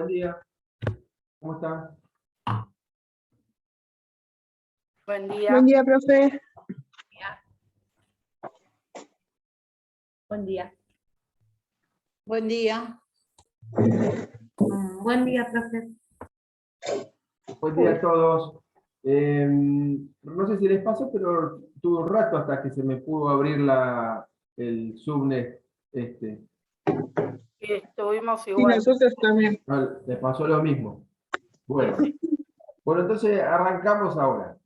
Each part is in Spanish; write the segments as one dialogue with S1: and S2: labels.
S1: buen día. ¿Cómo está?
S2: Buen día.
S3: Buen día, profe.
S2: Buen día.
S4: Buen día.
S2: Buen día, profe.
S1: Buen día a todos. No sé si les pasó, pero tuve un rato hasta que se me pudo abrir el subnet.
S2: Sí, estuvimos
S3: Sí,
S2: igual.
S3: nosotros también.
S1: Les pasó lo mismo. Bueno, entonces arrancamos ahora.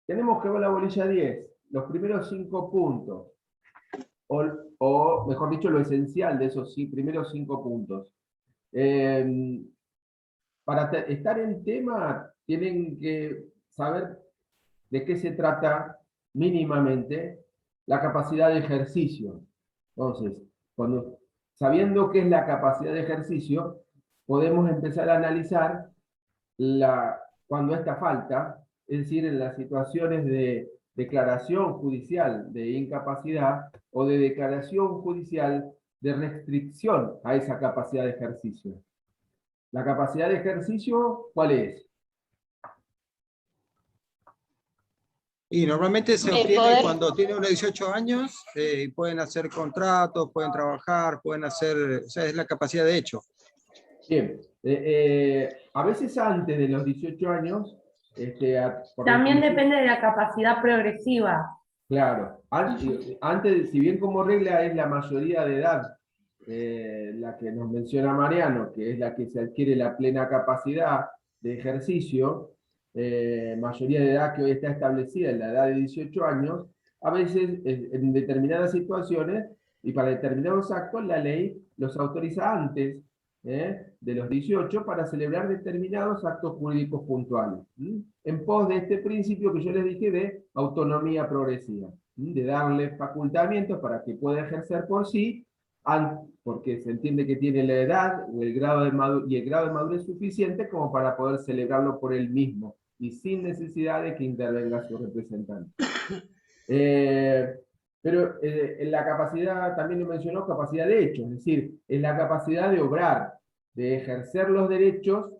S1: Tenemos que ver la bolilla 10, los primeros 5 puntos, o mejor dicho, lo esencial de esos primeros 5 puntos. Para estar en tema, tienen que saber de qué se trata mínimamente la capacidad de ejercicio. Entonces, sabiendo qué es la capacidad de ejercicio, podemos empezar a analizar cuando esta falta, es decir, en las situaciones de declaración judicial de incapacidad o de declaración judicial de restricción a esa capacidad de ejercicio. ¿La capacidad de ejercicio cuál es?
S5: Y normalmente se
S2: El
S5: obtiene
S2: poder.
S5: cuando tiene unos 18 años, pueden hacer contratos, pueden trabajar, pueden hacer, o sea, es la capacidad de hecho.
S1: Bien, a veces antes de los 18 años,
S2: También depende de la capacidad progresiva.
S1: claro, antes, si bien como regla es la mayoría de edad, la que nos menciona Mariano, que es la que se adquiere la plena capacidad de ejercicio, mayoría de edad que hoy está establecida en la edad de 18 años, a veces en determinadas situaciones y para determinados actos la ley los autoriza antes de los 18 para celebrar determinados actos jurídicos puntuales, en pos de este principio que yo les dije de autonomía progresiva, de darle facultamientos para que pueda ejercer por sí, porque se entiende que tiene la edad o el grado de madurez suficiente como para poder celebrarlo por él mismo y sin necesidad de que intervenga su representante. Pero en la capacidad, también lo mencionó, capacidad de hecho, es decir, es la capacidad de obrar, de ejercer los derechos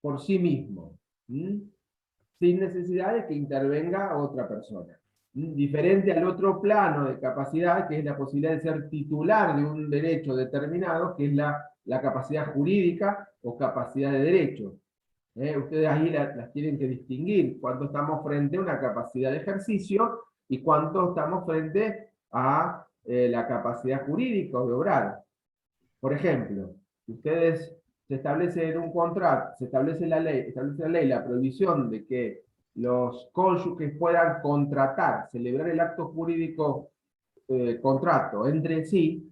S1: por sí mismo, sin necesidad de que intervenga otra persona. Diferente al otro plano de capacidad, que es la posibilidad de ser titular de un derecho determinado, que es la capacidad jurídica o capacidad de derecho. Ustedes ahí las tienen que distinguir, cuando estamos frente a una capacidad de ejercicio y cuando estamos frente a la capacidad jurídica de obrar. Por ejemplo, ustedes se establece en un contrato, se establece la ley la prohibición de que los cónyuges puedan contratar, celebrar el acto jurídico contrato entre sí.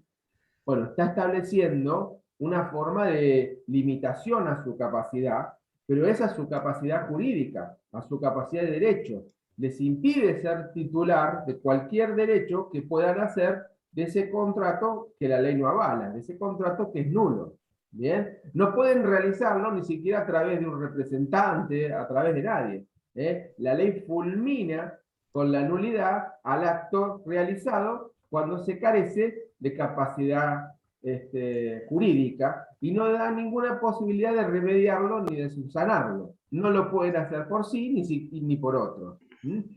S1: Bueno, está estableciendo una forma de limitación a su capacidad, pero esa es su capacidad jurídica, a su capacidad de derecho. Les impide ser titular de cualquier derecho que puedan hacer de ese contrato que la ley no avala, de ese contrato que es nulo. ¿Bien? No pueden realizarlo ni siquiera a través de un representante, a través de nadie. La ley fulmina con la nulidad al acto realizado cuando se carece de capacidad jurídica y no da ninguna posibilidad de remediarlo ni de subsanarlo. No lo pueden hacer por sí ni por otro.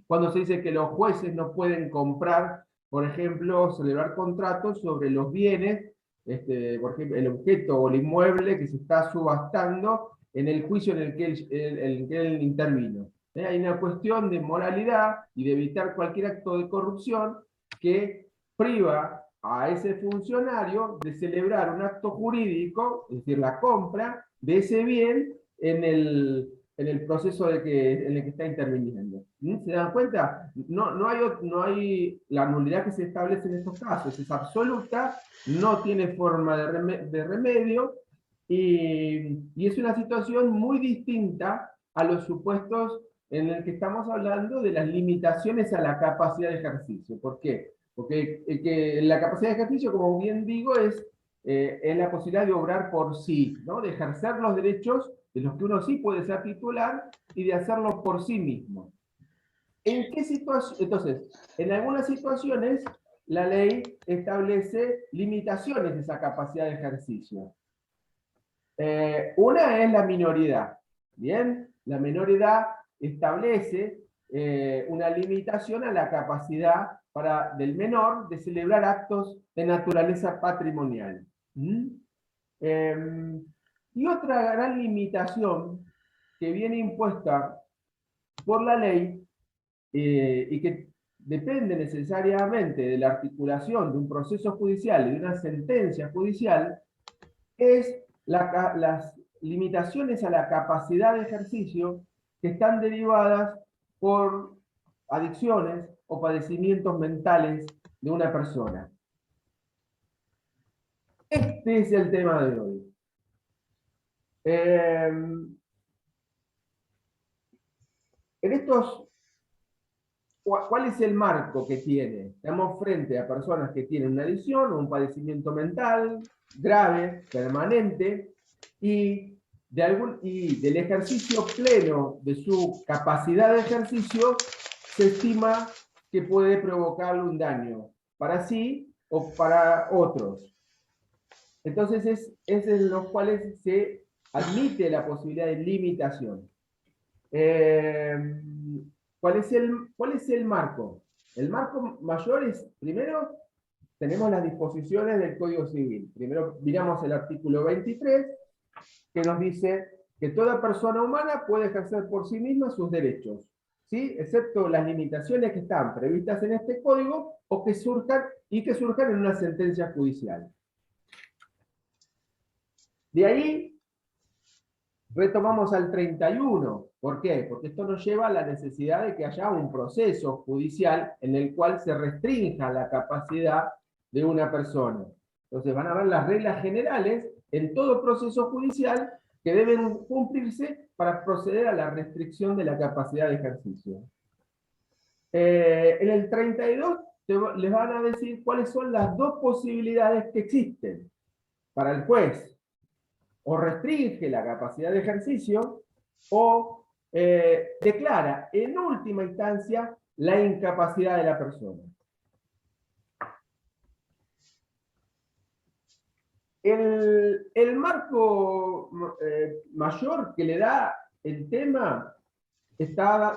S1: Cuando se dice que los jueces no pueden comprar, por ejemplo, celebrar contratos sobre los bienes, por ejemplo, el objeto o el inmueble que se está subastando en el juicio en el que él intervino. Hay una cuestión de moralidad y de evitar cualquier acto de corrupción que priva a ese funcionario de celebrar un acto jurídico, es decir, la compra de ese bien en el proceso en el que está interviniendo. ¿Se dan cuenta? No hay la nulidad que se establece en estos casos, es absoluta, no tiene forma de remedio y es una situación muy distinta a los supuestos en el que estamos hablando de las limitaciones a la capacidad de ejercicio. ¿Por qué? Porque la capacidad de ejercicio, como bien digo, es la posibilidad de obrar por sí, ¿no? De ejercer los derechos de los que uno sí puede ser titular y de hacerlo por sí mismo. ¿En qué situación? Entonces, en algunas situaciones la ley establece limitaciones de esa capacidad de ejercicio. Una es la minoridad, ¿bien? La minoridad establece una limitación a la capacidad del menor de celebrar actos de naturaleza patrimonial. ¿Mm? Y otra gran limitación que viene impuesta por la ley y que depende necesariamente de la articulación de un proceso judicial y de una sentencia judicial es las limitaciones a la capacidad de ejercicio que están derivadas por adicciones o padecimientos mentales de una persona. Este es el tema de hoy. En estos, ¿cuál es el marco que tiene? Estamos frente a personas que tienen una adicción o un padecimiento mental grave, permanente, y del ejercicio pleno de su capacidad de ejercicio se estima que puede provocarle un daño para sí o para otros. Entonces es en los cuales se admite la posibilidad de limitación. ¿Cuál es el marco? El marco mayor es, primero, tenemos las disposiciones del Código Civil. Primero miramos el artículo 23, que nos dice que toda persona humana puede ejercer por sí misma sus derechos, ¿sí? Excepto las limitaciones que están previstas en este código o que surjan en una sentencia judicial. De ahí retomamos al 31. ¿Por qué? Porque esto nos lleva a la necesidad de que haya un proceso judicial en el cual se restrinja la capacidad de una persona. Entonces van a ver las reglas generales en todo proceso judicial que deben cumplirse para proceder a la restricción de la capacidad de ejercicio. En el 32 les van a decir cuáles son las dos posibilidades que existen para el juez. O restringe la capacidad de ejercicio o declara en última instancia la incapacidad de la persona. El marco mayor que le da el tema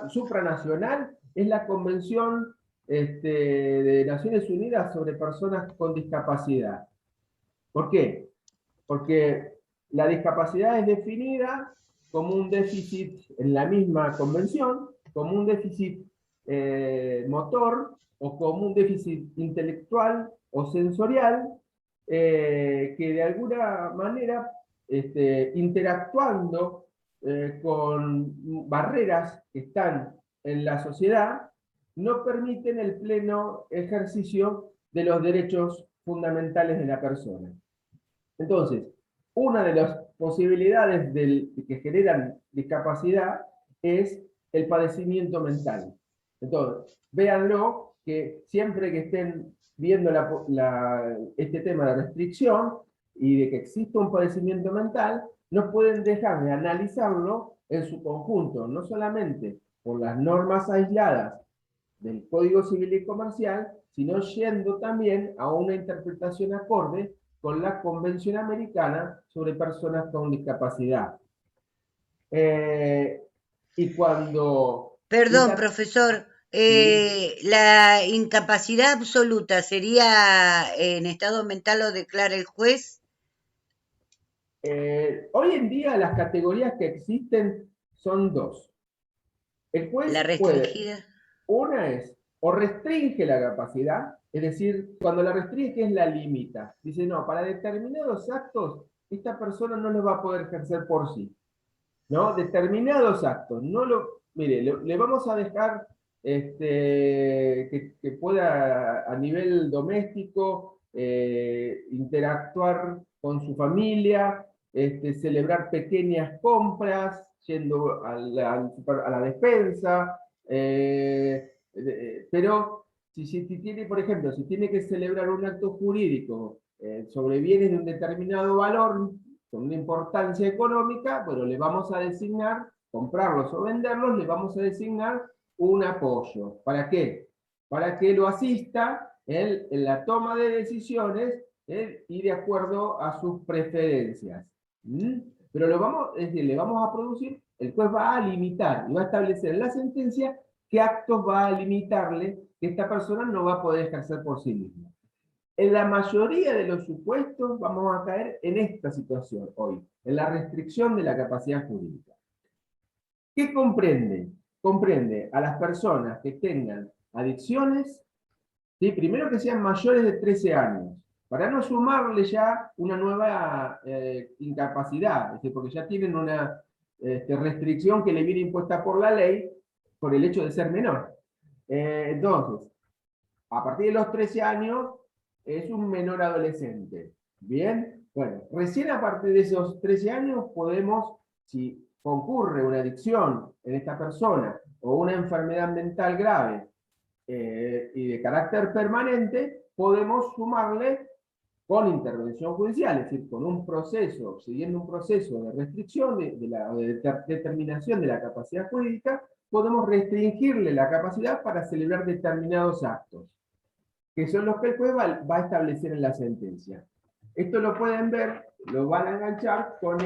S1: supranacional es la Convención de Naciones Unidas sobre Personas con Discapacidad. ¿Por qué? Porque la discapacidad es definida como un déficit en la misma convención, como un déficit motor o como un déficit intelectual o sensorial que de alguna manera interactuando con barreras que están en la sociedad no permiten el pleno ejercicio de los derechos fundamentales de la persona. Entonces, una de las posibilidades que generan discapacidad es el padecimiento mental. Entonces, véanlo que siempre que estén viendo este tema de restricción y de que existe un padecimiento mental, no pueden dejar de analizarlo en su conjunto, no solamente por las normas aisladas del Código Civil y Comercial, sino yendo también a una interpretación acorde con la Convención Americana sobre Personas con Discapacidad. Y cuando...
S3: Perdón, profesor, ¿la incapacidad absoluta sería en estado mental lo declara el juez?
S1: Hoy en día las categorías que existen son dos. El juez
S3: ¿La restringida?
S1: Una es, o restringe la capacidad, es decir, cuando la restringe es la limita. Dice, no, para determinados actos, esta persona no los va a poder ejercer por sí. ¿No? Determinados actos. Mire, le vamos a dejar que pueda a nivel doméstico interactuar con su familia, celebrar pequeñas compras, yendo a la despensa, pero si tiene, por ejemplo, si tiene que celebrar un acto jurídico sobre bienes de un determinado valor, con una importancia económica, bueno, le vamos a designar, comprarlos o venderlos, le vamos a designar un apoyo. ¿Para qué? Para que lo asista en la toma de decisiones y de acuerdo a sus preferencias. Pero es decir, le vamos a producir, el juez va a limitar y va a establecer en la sentencia qué actos va a limitarle que esta persona no va a poder ejercer por sí misma. En la mayoría de los supuestos vamos a caer en esta situación hoy, en la restricción de la capacidad jurídica. ¿Qué comprende? Comprende a las personas que tengan adicciones, ¿sí? Primero que sean mayores de 13 años, para no sumarle ya una nueva incapacidad, es decir, porque ya tienen una restricción que le viene impuesta por la ley por el hecho de ser menor. Entonces, a partir de los 13 años es un menor adolescente. ¿Bien? Bueno, recién a partir de esos 13 años podemos, si concurre una adicción en esta persona o una enfermedad mental grave y de carácter permanente, podemos sumarle con intervención judicial, es decir, con un proceso, siguiendo un proceso de restricción, de determinación de la capacidad jurídica, podemos restringirle la capacidad para celebrar determinados actos, que son los que el juez va a establecer en la sentencia. Esto lo pueden ver, lo van a enganchar con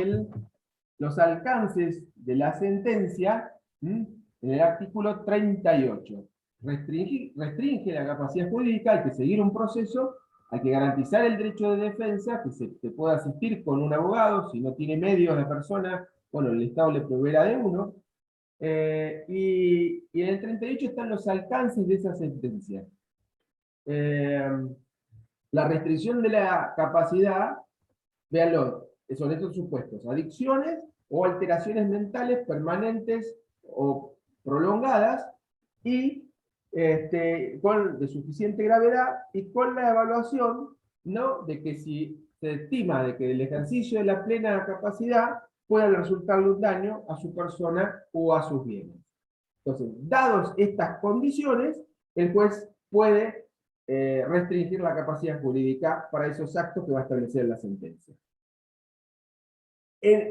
S1: los alcances de la sentencia en el artículo 38. Restringe la capacidad jurídica, hay que seguir un proceso, hay que garantizar el derecho de defensa, que se pueda asistir con un abogado, si no tiene medios la persona, bueno, el Estado le proveerá de uno. Y en el 38 están los alcances de esa sentencia. La restricción de la capacidad, véanlo, son estos supuestos: adicciones o alteraciones mentales permanentes o prolongadas y de suficiente gravedad, y con la evaluación, ¿no?, de que si se estima de que el ejercicio de la plena capacidad pueda resultarle un daño a su persona o a sus bienes. Entonces, dadas estas condiciones, el juez puede restringir la capacidad jurídica para esos actos que va a establecer la sentencia.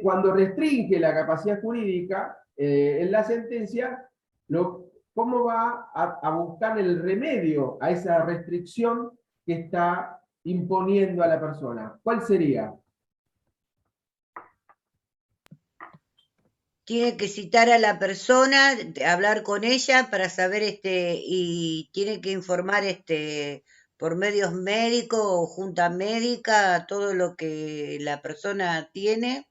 S1: Cuando restringe la capacidad jurídica en la sentencia, ¿cómo va a buscar el remedio a esa restricción que está imponiendo a la persona? ¿Cuál sería?
S3: Tiene que citar a la persona, hablar con ella para saber y tiene que informar por medios médicos o junta médica todo lo que la persona tiene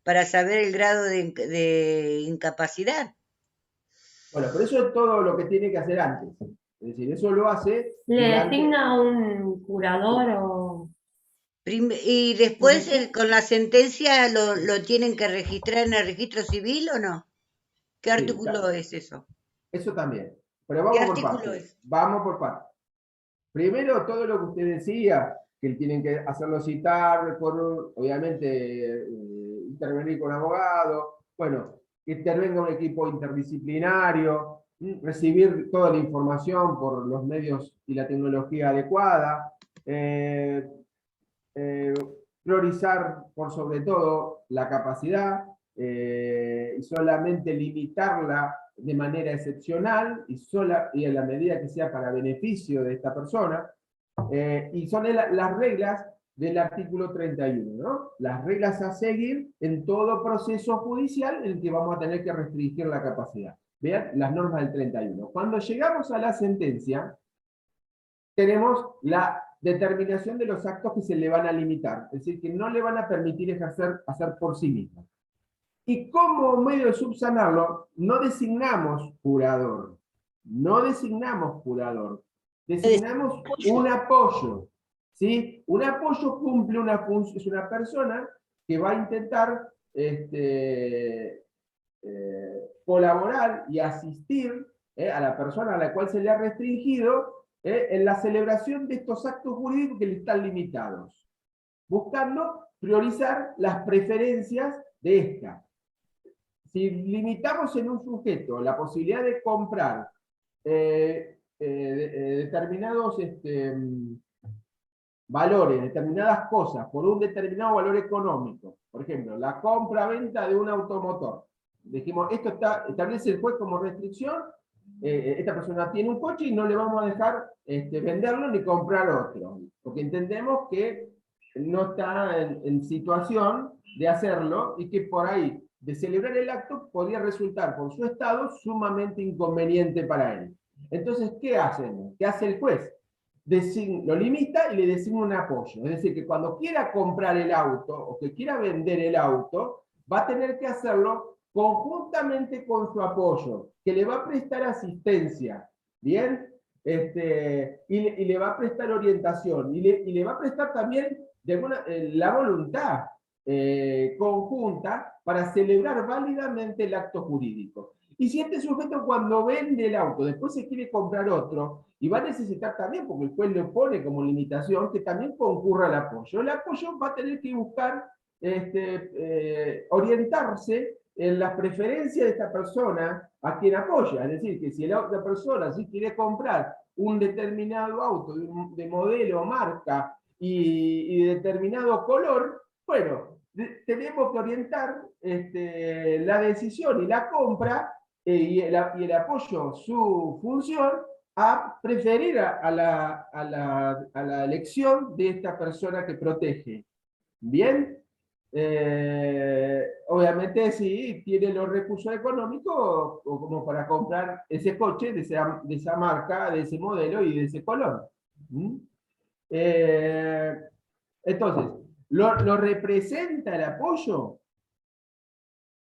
S3: para saber el grado de incapacidad.
S1: Bueno, pero eso es todo lo que tiene que hacer antes. Es decir, eso lo hace...
S2: ¿Le designa un curador o...?
S3: Y después con la sentencia lo tienen que registrar en el registro civil o no? ¿Qué artículo es eso?
S1: Eso también. Pero
S3: ¿Qué
S1: vamos por
S3: artículo
S1: partes.
S3: es?
S1: Vamos por partes. Primero, todo lo que usted decía, que tienen que hacerlo citar, obviamente intervenir con abogado, bueno, que intervenga un equipo interdisciplinario, recibir toda la información por los medios y la tecnología adecuada, priorizar por sobre todo la capacidad y solamente limitarla de manera excepcional y en la medida que sea para beneficio de esta persona. Y son las reglas del artículo 31, ¿no? Las reglas a seguir en todo proceso judicial en el que vamos a tener que restringir la capacidad. Vean las normas del 31. Cuando llegamos a la sentencia, tenemos la determinación de los actos que se le van a limitar, es decir, que no le van a permitir hacer por sí mismo. Y como medio de subsanarlo, no designamos curador, designamos un apoyo, ¿sí? Un apoyo cumple una función, es una persona que va a intentar colaborar y asistir a la persona a la cual se le ha restringido en la celebración de estos actos jurídicos que le están limitados, buscando priorizar las preferencias de esta. Si limitamos en un sujeto la posibilidad de comprar determinados valores, determinadas cosas, por un determinado valor económico, por ejemplo, la compra-venta de un automotor, dijimos, esto establece el juez como restricción, esta persona tiene un coche y no le vamos a dejar venderlo ni comprar otro, porque entendemos que no está en situación de hacerlo y que por ahí, de celebrar el acto, podría resultar por su estado sumamente inconveniente para él. Entonces, ¿qué hacemos? ¿Qué hace el juez? Lo limita y le designa un apoyo. Es decir, que cuando quiera comprar el auto o que quiera vender el auto, va a tener que hacerlo conjuntamente con su apoyo, que le va a prestar asistencia, ¿bien? Y le va a prestar orientación, y le va a prestar también la voluntad conjunta para celebrar válidamente el acto jurídico. Y si este sujeto cuando vende el auto, después se quiere comprar otro, y va a necesitar también, porque el juez le pone como limitación, que también concurra el apoyo. El apoyo va a tener que buscar orientarse en las preferencias de esta persona a quien apoya. Es decir, que si la otra persona sí quiere comprar un determinado auto de modelo, marca y de determinado color, bueno, tenemos que orientar la decisión y la compra y el apoyo, su función, a preferir a la elección de esta persona que protege. ¿Bien? Obviamente sí, tiene los recursos económicos o como para comprar ese coche de esa marca, de ese modelo y de ese color. ¿Mm? Entonces, ¿lo representa el apoyo?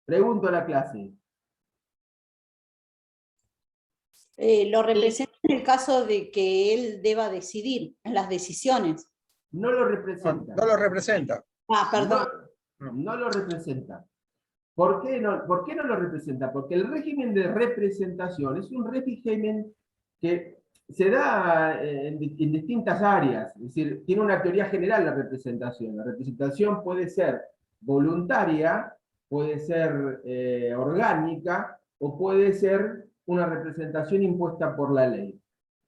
S1: Pregunto a la clase.
S4: Lo representa en el caso de que él deba decidir en las decisiones.
S1: No lo representa.
S5: No lo representa.
S4: Ah, perdón.
S1: No lo representa. ¿Por qué no lo representa? Porque el régimen de representación es un régimen que se da en distintas áreas. Es decir, tiene una teoría general la representación. La representación puede ser voluntaria, puede ser orgánica, o puede ser una representación impuesta por la ley.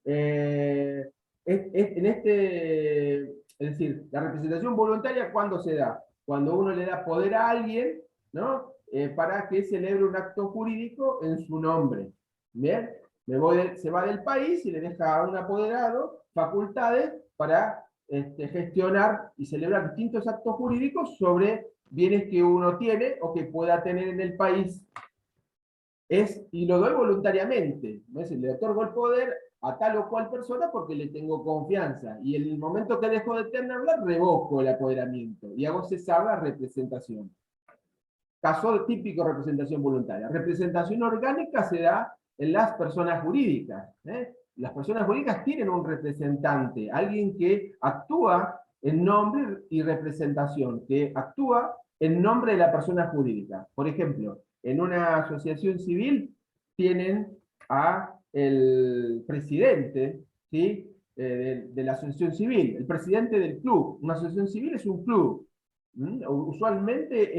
S1: Es decir, la representación voluntaria, ¿cuándo se da? Cuando uno le da poder a alguien, ¿no? Para que celebre un acto jurídico en su nombre. ¿Bien? Se va del país y le deja a un apoderado facultades para gestionar y celebrar distintos actos jurídicos sobre bienes que uno tiene o que pueda tener en el país. Y lo doy voluntariamente. ¿No? Es decir, le otorgo el poder a tal o cual persona porque le tengo confianza. Y en el momento que dejo de tenerla, revoco el apoderamiento y hago cesar la representación. Caso típico, representación voluntaria. Representación orgánica se da en las personas jurídicas. Las personas jurídicas tienen un representante, alguien que actúa en nombre y representación, que actúa en nombre de la persona jurídica. Por ejemplo, en una asociación civil tienen a el presidente, ¿sí? De la asociación civil, el presidente del club. Una asociación civil es un club. Usualmente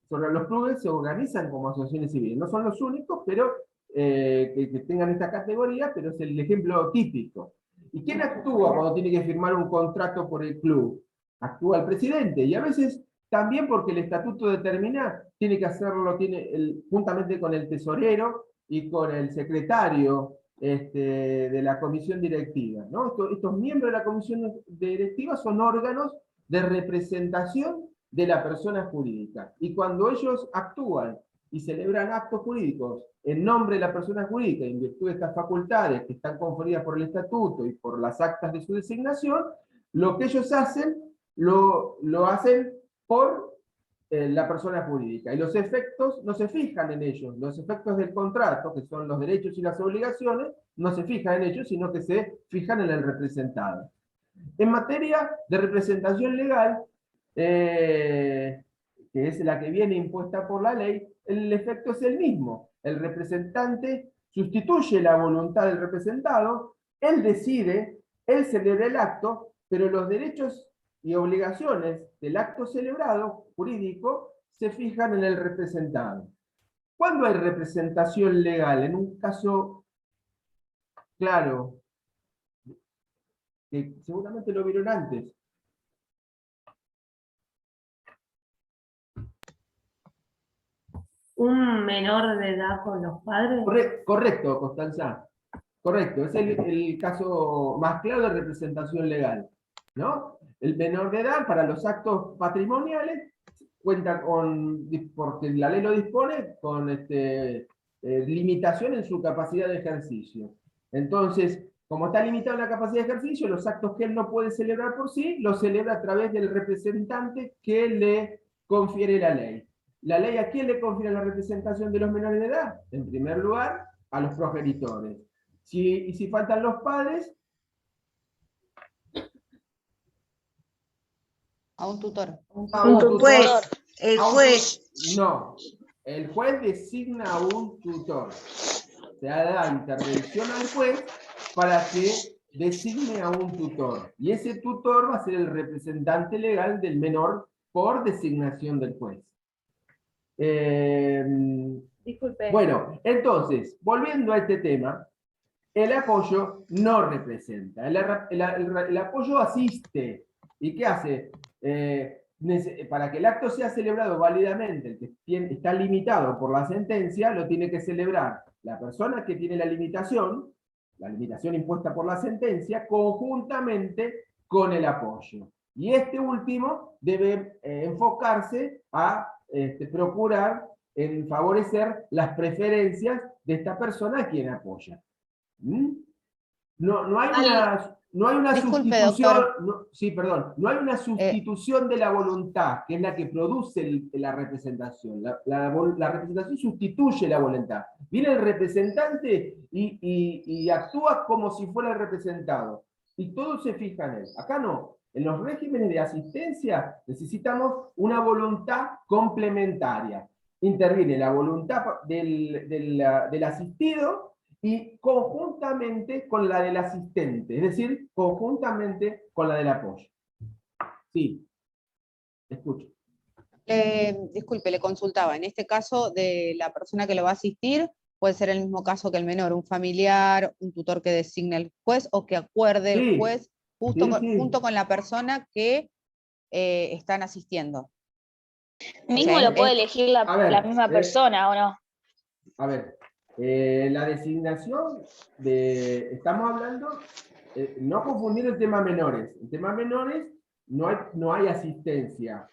S1: los clubes se organizan como asociaciones civiles. No son los únicos, pero que tengan esta categoría, pero es el ejemplo típico. ¿Y quién actúa cuando tiene que firmar un contrato por el club? Actúa el presidente, y a veces también porque el estatuto determina, tiene que hacerlo juntamente con el tesorero y con el secretario de la comisión directiva, ¿no? Estos miembros de la comisión directiva son órganos de representación de la persona jurídica. Y cuando ellos actúan y celebran actos jurídicos en nombre de la persona jurídica, en virtud de estas facultades que están conferidas por el estatuto y por las actas de su designación, lo que ellos hacen, lo hacen por la persona jurídica. Y los efectos no se fijan en ellos. Los efectos del contrato, que son los derechos y las obligaciones, no se fijan en ellos, sino que se fijan en el representado. En materia de representación legal, que es la que viene impuesta por la ley, el efecto es el mismo. El representante sustituye la voluntad del representado, él decide, él celebra el acto, pero los derechos y obligaciones del acto celebrado, jurídico, se fijan en el representado. ¿Cuándo hay representación legal? En un caso claro, que seguramente lo vieron antes.
S2: ¿Un menor de edad con los padres?
S1: Correcto, Constanza. Correcto, es el caso más claro de representación legal. ¿no? El menor de edad, para los actos patrimoniales, cuenta con, porque la ley lo dispone, con limitación en su capacidad de ejercicio. Entonces, como está limitado en la capacidad de ejercicio, los actos que él no puede celebrar por sí, los celebra a través del representante que le confiere la ley. ¿La ley a quién le confiere la representación de los menores de edad? En primer lugar, a los progenitores. Y si faltan los padres,
S6: A un tutor.
S1: a un tutor.
S3: Juez, el
S1: A un
S3: juez.
S1: No, el juez designa a un tutor. Se da intervención al juez para que designe a un tutor. Y ese tutor va a ser el representante legal del menor por designación del juez.
S2: Disculpe.
S1: Bueno, entonces, volviendo a este tema, el apoyo no representa. El apoyo asiste. ¿Y qué hace? Para que el acto sea celebrado válidamente, el que está limitado por la sentencia, lo tiene que celebrar la persona que tiene la limitación impuesta por la sentencia, conjuntamente con el apoyo. Y este último debe enfocarse a procurar en favorecer las preferencias de esta persona a quien apoya. No hay una
S6: Disculpe,
S1: sustitución,
S6: doctor.
S1: no hay una sustitución de la voluntad, que es la que produce la representación. La representación sustituye la voluntad. Viene el representante y actúa como si fuera el representado. Y todo se fija en él. Acá no. En los regímenes de asistencia necesitamos una voluntad complementaria. Interviene la voluntad del asistido y conjuntamente con la del asistente, es decir, conjuntamente con la del apoyo. Sí, escucho.
S6: Disculpe, le consultaba. En este caso de la persona que lo va a asistir, puede ser el mismo caso que el menor, un familiar, un tutor que designe el juez o que acuerde el juez junto con la persona que están asistiendo.
S7: Mismo lo puede elegir la misma persona, ¿o no?
S1: A ver, la designación estamos hablando, no confundir el tema menores. En temas menores no hay asistencia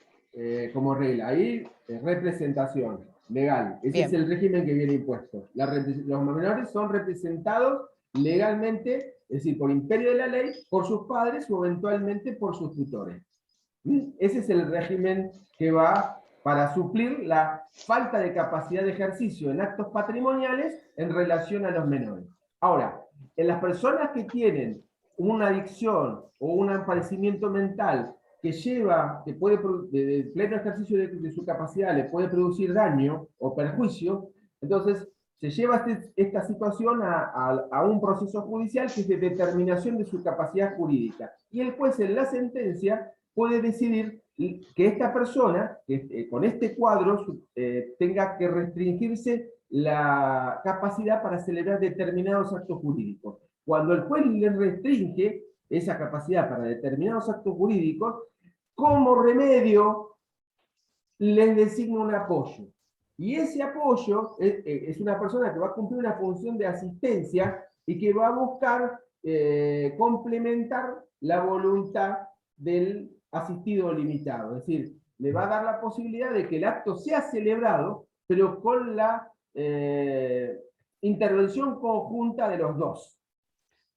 S1: como regla, hay representación legal. Ese es el régimen que viene impuesto. Los menores son representados legalmente, es decir, por imperio de la ley, por sus padres o eventualmente por sus tutores. Ese es el régimen que va para suplir la falta de capacidad de ejercicio en actos patrimoniales en relación a los menores. Ahora, en las personas que tienen una adicción o un padecimiento mental que puede, de pleno ejercicio de su capacidad, le puede producir daño o perjuicio, entonces se lleva esta situación a un proceso judicial que es de determinación de su capacidad jurídica. Y el juez en la sentencia puede decidir que esta persona, con este cuadro, tenga que restringirse la capacidad para celebrar determinados actos jurídicos. Cuando el juez le restringe esa capacidad para determinados actos jurídicos, como remedio les designa un apoyo. Y ese apoyo es una persona que va a cumplir una función de asistencia y que va a buscar complementar la voluntad del asistido limitado. Es decir, le va a dar la posibilidad de que el acto sea celebrado, pero con la intervención conjunta de los dos.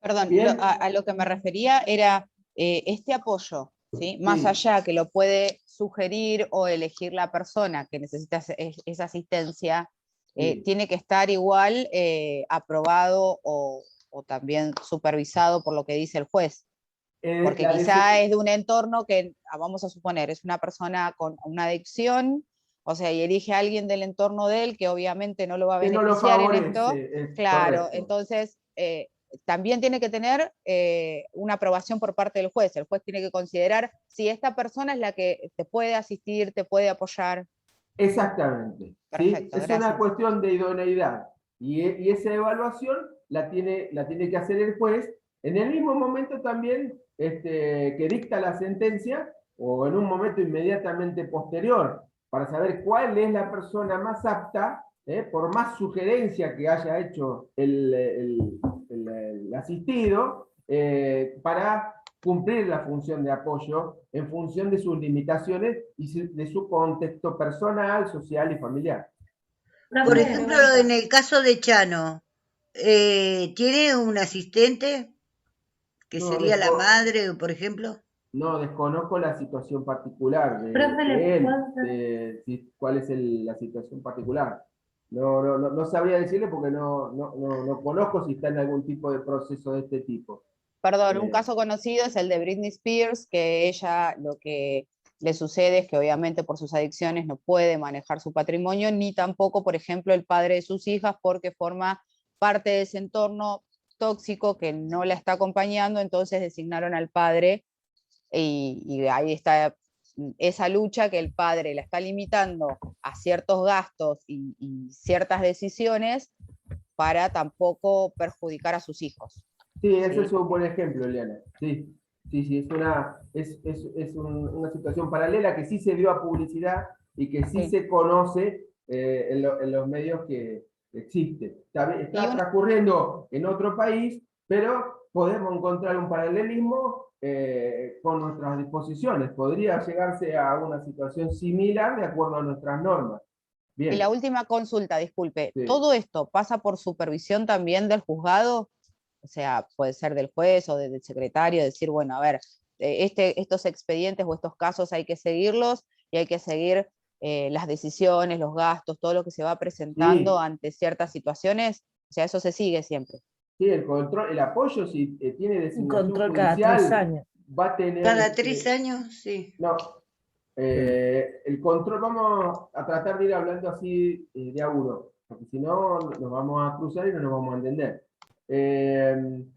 S6: Perdón, a lo que me refería era este apoyo, ¿sí? Más allá que lo puede sugerir o elegir la persona que necesita esa asistencia, tiene que estar igual aprobado o también supervisado por lo que dice el juez. Porque quizá es de un entorno que, vamos a suponer, es una persona con una adicción, o sea, y elige a alguien del entorno de él que obviamente no lo va a beneficiar en esto. Claro, correcto. Entonces también tiene que tener una aprobación por parte del juez. El juez tiene que considerar si esta persona es la que te puede asistir, te puede apoyar.
S1: Exactamente. Perfecto, ¿sí? Es una cuestión de idoneidad. Y esa evaluación la tiene que hacer el juez en el mismo momento también que dicta la sentencia, o en un momento inmediatamente posterior, para saber cuál es la persona más apta, por más sugerencia que haya hecho el asistido, para cumplir la función de apoyo en función de sus limitaciones y de su contexto personal, social y familiar.
S3: Por ejemplo, en el caso de Chano, ¿tiene un asistente que
S1: No,
S3: sería la madre, por ejemplo?
S1: No, desconozco la situación particular de él, cuál es la situación particular. No sabría decirle porque no conozco si está en algún tipo de proceso de este tipo.
S6: Perdón, un caso conocido es el de Britney Spears, que ella lo que le sucede es que obviamente por sus adicciones no puede manejar su patrimonio, ni tampoco, por ejemplo, el padre de sus hijas, porque forma parte de ese entorno tóxico que no la está acompañando, entonces designaron al padre y ahí está esa lucha que el padre la está limitando a ciertos gastos y ciertas decisiones para tampoco perjudicar a sus hijos.
S1: Sí, ese es un buen ejemplo, Eliana. Sí, es una situación paralela que sí se dio a publicidad y que sí se conoce en los medios que existe. Está transcurriendo en otro país, pero podemos encontrar un paralelismo con nuestras disposiciones. Podría llegarse a una situación similar de acuerdo a nuestras normas. Bien.
S6: Y la última consulta, disculpe, ¿todo esto pasa por supervisión también del juzgado? O sea, puede ser del juez o del secretario, decir, bueno, a ver, estos expedientes o estos casos hay que seguirlos y hay que seguir las decisiones, los gastos, todo lo que se va presentando ante ciertas situaciones, o sea, eso se sigue siempre.
S1: Sí, el control, el apoyo, si tiene designación
S8: control
S1: judicial,
S8: cada 3 años.
S1: va a tener...
S3: ¿Cada 3 años? Sí.
S1: No, el control, vamos a tratar de ir hablando así de a uno, porque si no nos vamos a cruzar y no nos vamos a entender. El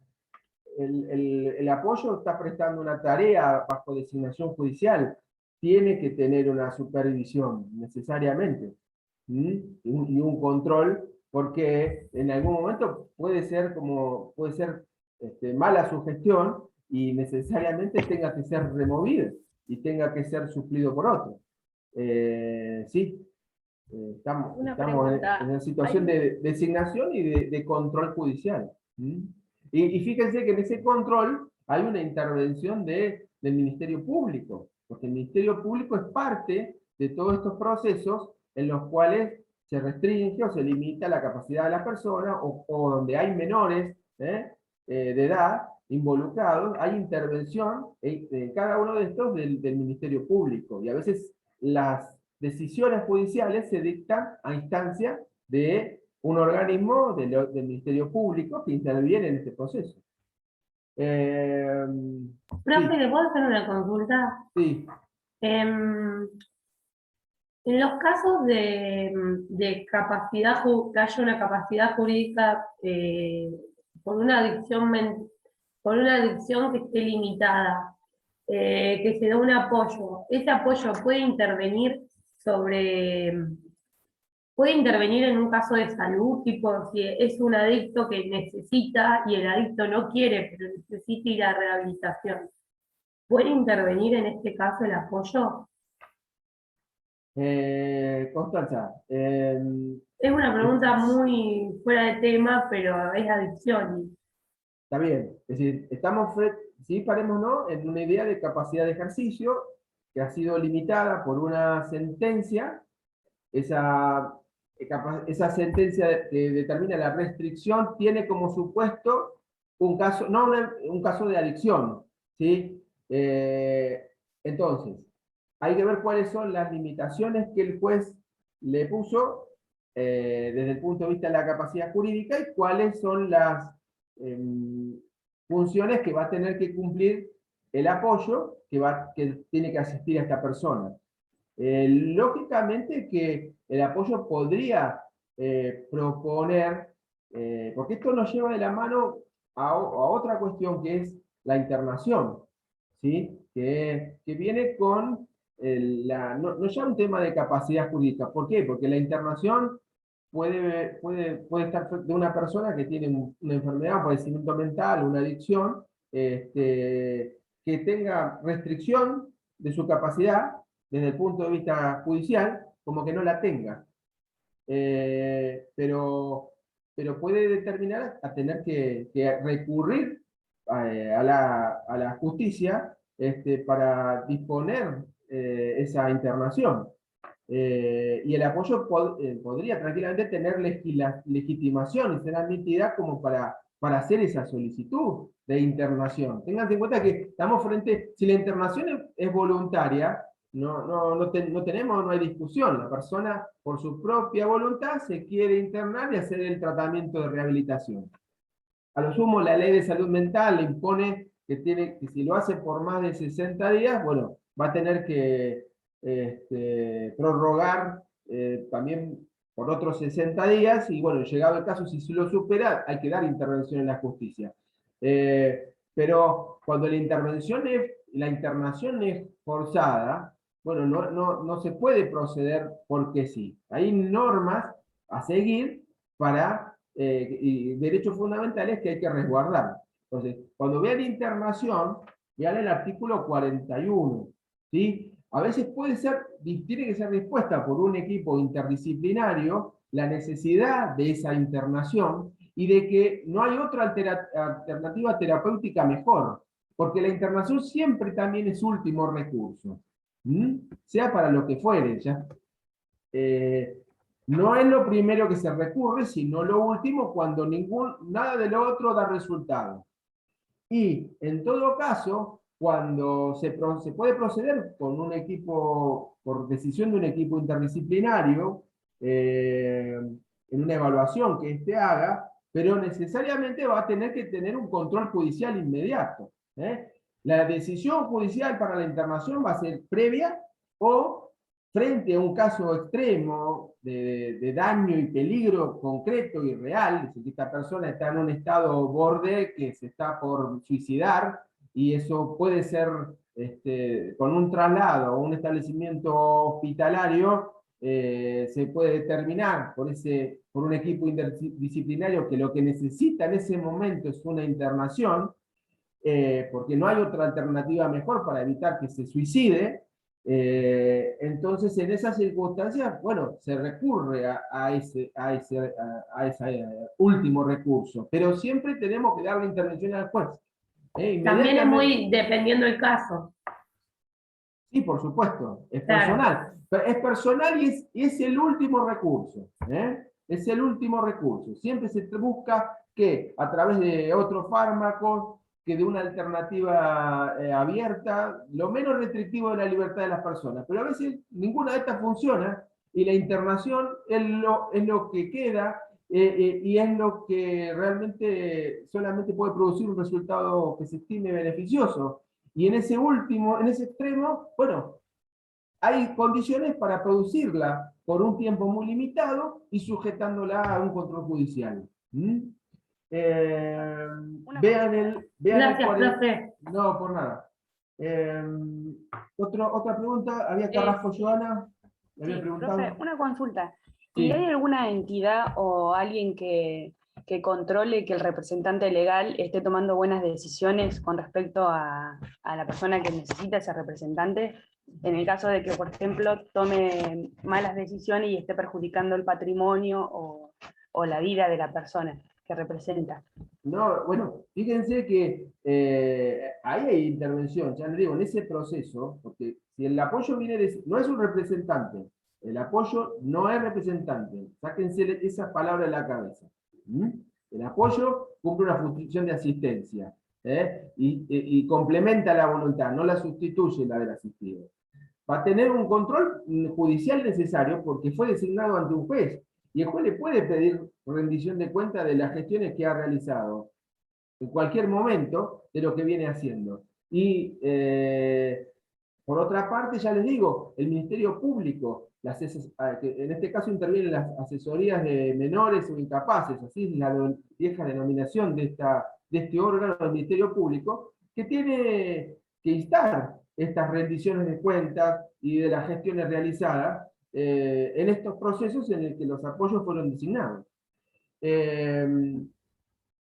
S1: apoyo está prestando una tarea bajo designación judicial, tiene que tener una supervisión necesariamente, y un control, porque en algún momento puede ser mala su gestión y necesariamente tenga que ser removido y tenga que ser suplido por otro. Sí, estamos en una situación de designación y de control judicial. Y fíjense que en ese control hay una intervención del Ministerio Público, porque el Ministerio Público es parte de todos estos procesos en los cuales se restringe o se limita la capacidad de la persona, o donde hay menores de edad involucrados, hay intervención en cada uno de estos del Ministerio Público, y a veces las decisiones judiciales se dictan a instancia de un organismo del Ministerio Público que interviene en este proceso.
S2: Profe, ¿le puedo hacer una consulta?
S1: Sí.
S2: En los casos de capacidad, que haya una capacidad jurídica por una adicción que esté limitada, que se da un apoyo, ¿ese apoyo puede intervenir en un caso de salud, tipo si es un adicto que necesita y el adicto no quiere, pero necesita ir a rehabilitación? ¿Puede intervenir en este caso el apoyo?
S1: Constanza.
S2: Es una pregunta muy fuera de tema, pero es adicción.
S1: Está bien. Es decir, sí, parémonos en una idea de capacidad de ejercicio que ha sido limitada por una sentencia. Esa sentencia que determina la restricción tiene como supuesto un caso, un caso de adicción, ¿sí? Entonces, hay que ver cuáles son las limitaciones que el juez le puso desde el punto de vista de la capacidad jurídica y cuáles son las funciones que va a tener que cumplir el apoyo que tiene que asistir a esta persona. Lógicamente que el apoyo podría proponer, porque esto nos lleva de la mano a otra cuestión que es la internación, ¿sí? Que viene con no ya un tema de capacidad jurídica. ¿Por qué? Porque la internación puede estar de una persona que tiene una enfermedad, un padecimiento mental, una adicción, que tenga restricción de su capacidad desde el punto de vista judicial, como que no la tenga. Pero puede determinar a tener que recurrir a la justicia para disponer esa internación. Y el apoyo podría tranquilamente tener legitimación y ser admitida como para hacer esa solicitud de internación. Tengan en cuenta que estamos si la internación es voluntaria, no hay discusión. La persona, por su propia voluntad, se quiere internar y hacer el tratamiento de rehabilitación. A lo sumo, la ley de salud mental le impone que si lo hace por más de 60 días, bueno, va a tener que prorrogar también por otros 60 días, y bueno, llegado el caso, si se lo supera, hay que dar intervención en la justicia. Pero cuando la internación es forzada, bueno, no se puede proceder porque sí. Hay normas a seguir y derechos fundamentales que hay que resguardar. Entonces, cuando vean internación, vean el artículo 41, ¿sí? A veces tiene que ser dispuesta por un equipo interdisciplinario la necesidad de esa internación y de que no hay otra alternativa terapéutica mejor, porque la internación siempre también es último recurso, sea para lo que fuere. No es lo primero que se recurre, sino lo último cuando nada de lo otro da resultado. Y en todo caso, cuando se puede proceder con un equipo, por decisión de un equipo interdisciplinario, en una evaluación que éste haga, pero necesariamente va a tener que tener un control judicial inmediato. La decisión judicial para la internación va a ser previa o frente a un caso extremo de daño y peligro concreto y real, es decir, que esta persona está en un estado borde que se está por suicidar, y eso puede ser con un traslado o un establecimiento hospitalario, se puede determinar por un equipo interdisciplinario que lo que necesita en ese momento es una internación, porque no hay otra alternativa mejor para evitar que se suicide. Entonces, en esas circunstancias, bueno, se recurre a ese último recurso, pero siempre tenemos que dar la intervención al juez.
S2: También es muy dependiendo del caso.
S1: Sí, por supuesto, es
S2: Claro.
S1: personal. Es personal y es el último recurso. Es el último recurso. Siempre se busca que a través de otros fármacos, que de una alternativa abierta, lo menos restrictivo de la libertad de las personas. Pero a veces ninguna de estas funciona y la internación es lo que queda y es lo que realmente solamente puede producir un resultado que se estime beneficioso. Y en ese extremo, bueno, hay condiciones para producirla por un tiempo muy limitado y sujetándola a un control judicial.
S2: Gracias, profe.
S1: No, por nada. Otra pregunta, había Carrasco Joana.
S8: Sí, profe, una consulta.
S1: Sí.
S8: ¿Y hay alguna entidad o alguien que controle que el representante legal esté tomando buenas decisiones con respecto a la persona que necesita ese representante? En el caso de que, por ejemplo, tome malas decisiones y esté perjudicando el patrimonio o la vida de la persona que representa.
S1: No, bueno, fíjense que ahí hay intervención, ya les digo, en ese proceso, porque si el apoyo no es un representante, el apoyo no es representante, sáquense esas palabras de la cabeza. El apoyo cumple una función de asistencia, y complementa la voluntad, no la sustituye la del asistido. Va a tener un control judicial necesario porque fue designado ante un juez, y el juez le puede pedir rendición de cuenta de las gestiones que ha realizado en cualquier momento de lo que viene haciendo. Y por otra parte, ya les digo, el Ministerio Público, que en este caso intervienen las asesorías de menores o incapaces, así es la vieja denominación de este órgano del Ministerio Público, que tiene que instar estas rendiciones de cuentas y de las gestiones realizadas en estos procesos en el que los apoyos fueron designados.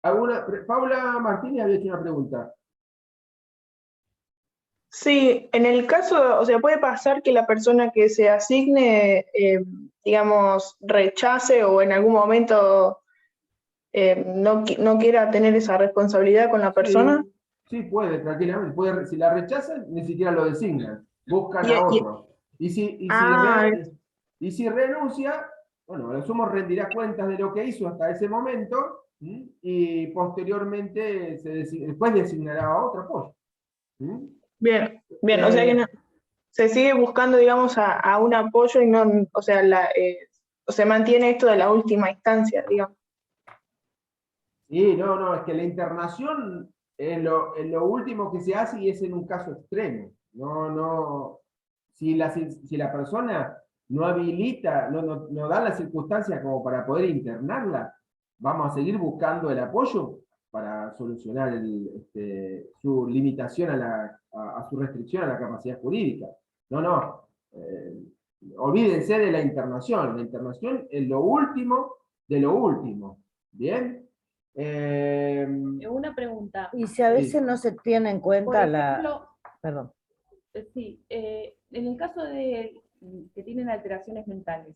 S1: Paula Martínez había hecho una pregunta.
S9: Sí, en el caso, o sea, puede pasar que la persona que se asigne, digamos, rechace o en algún momento no quiera tener esa responsabilidad con la persona.
S1: Sí, puede, tranquilamente. Puede, si la rechazan, ni siquiera lo designan. Buscan a otro. Y si renuncia, bueno, a lo sumo rendirá cuentas de lo que hizo hasta ese momento, y posteriormente, después designará a otro apoyo.
S9: Bien, bien, o sea que se sigue buscando, digamos, a un apoyo y no, o sea, se mantiene esto de la última instancia, digamos.
S1: Sí, no, es que la internación es lo último que se hace y es en un caso extremo. Si la persona no habilita, no da las circunstancias como para poder internarla, vamos a seguir buscando el apoyo para solucionar su limitación a su restricción a la capacidad jurídica. Olvídense de la internación. La internación es lo último de lo último. ¿Bien?
S10: Una pregunta.
S11: Y si a veces no se tiene en cuenta
S10: Por ejemplo,
S11: Perdón.
S10: Sí, en el caso de que tienen alteraciones mentales,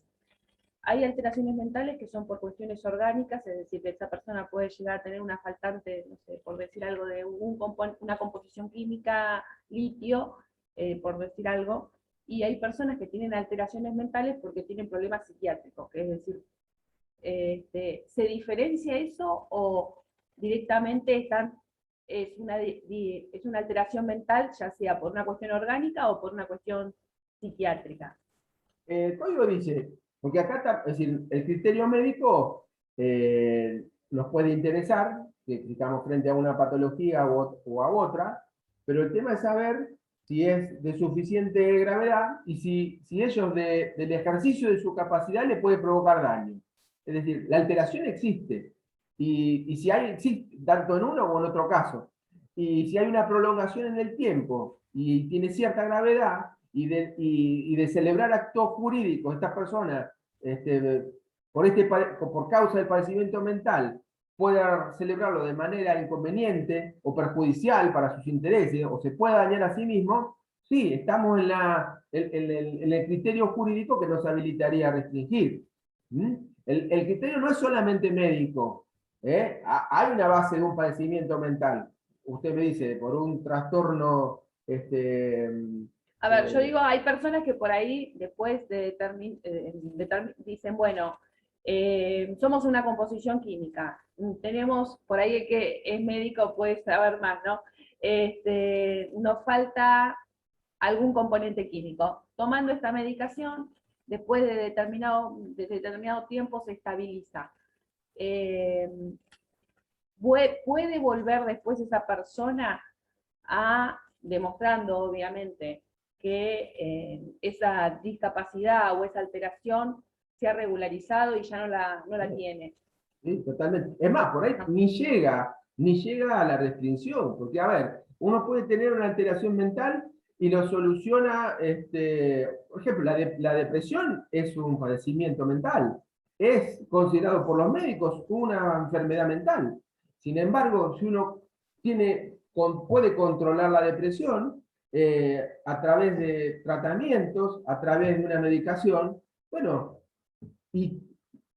S10: hay alteraciones mentales que son por cuestiones orgánicas, es decir, que esa persona puede llegar a tener una faltante, no sé, por decir algo, de una composición química, litio, por decir algo, y hay personas que tienen alteraciones mentales porque tienen problemas psiquiátricos, es decir, ¿se diferencia eso o directamente es una alteración mental, ya sea por una cuestión orgánica o por una cuestión psiquiátrica?
S1: El código dice, porque acá está, es decir, el criterio médico nos puede interesar, que estamos frente a una patología o a otra, pero el tema es saber si es de suficiente gravedad y si ellos del ejercicio de su capacidad le puede provocar daño. Es decir, la alteración existe, y si existe, tanto en uno o en otro caso, y si hay una prolongación en el tiempo y tiene cierta gravedad, y de celebrar actos jurídicos, esta persona, por causa del padecimiento mental, pueda celebrarlo de manera inconveniente o perjudicial para sus intereses, o se pueda dañar a sí mismo, sí, estamos en el criterio jurídico que nos habilitaría a restringir. El criterio no es solamente médico, hay una base de un padecimiento mental. Usted me dice, por un trastorno...
S10: A ver, yo digo, hay personas que por ahí después dicen, bueno, somos una composición química, tenemos, por ahí el que es médico puede saber más, ¿no? Nos falta algún componente químico. Tomando esta medicación, después de determinado tiempo se estabiliza. ¿Puede volver después esa persona demostrando, obviamente, que esa discapacidad o esa alteración se ha regularizado y ya no la tiene?
S1: Sí, totalmente. Es más, por ahí ni llega a la restricción, porque, a ver, uno puede tener una alteración mental y lo soluciona, por ejemplo, la depresión es un padecimiento mental, es considerado por los médicos una enfermedad mental. Sin embargo, si uno puede controlar la depresión a través de tratamientos, a través de una medicación, bueno, y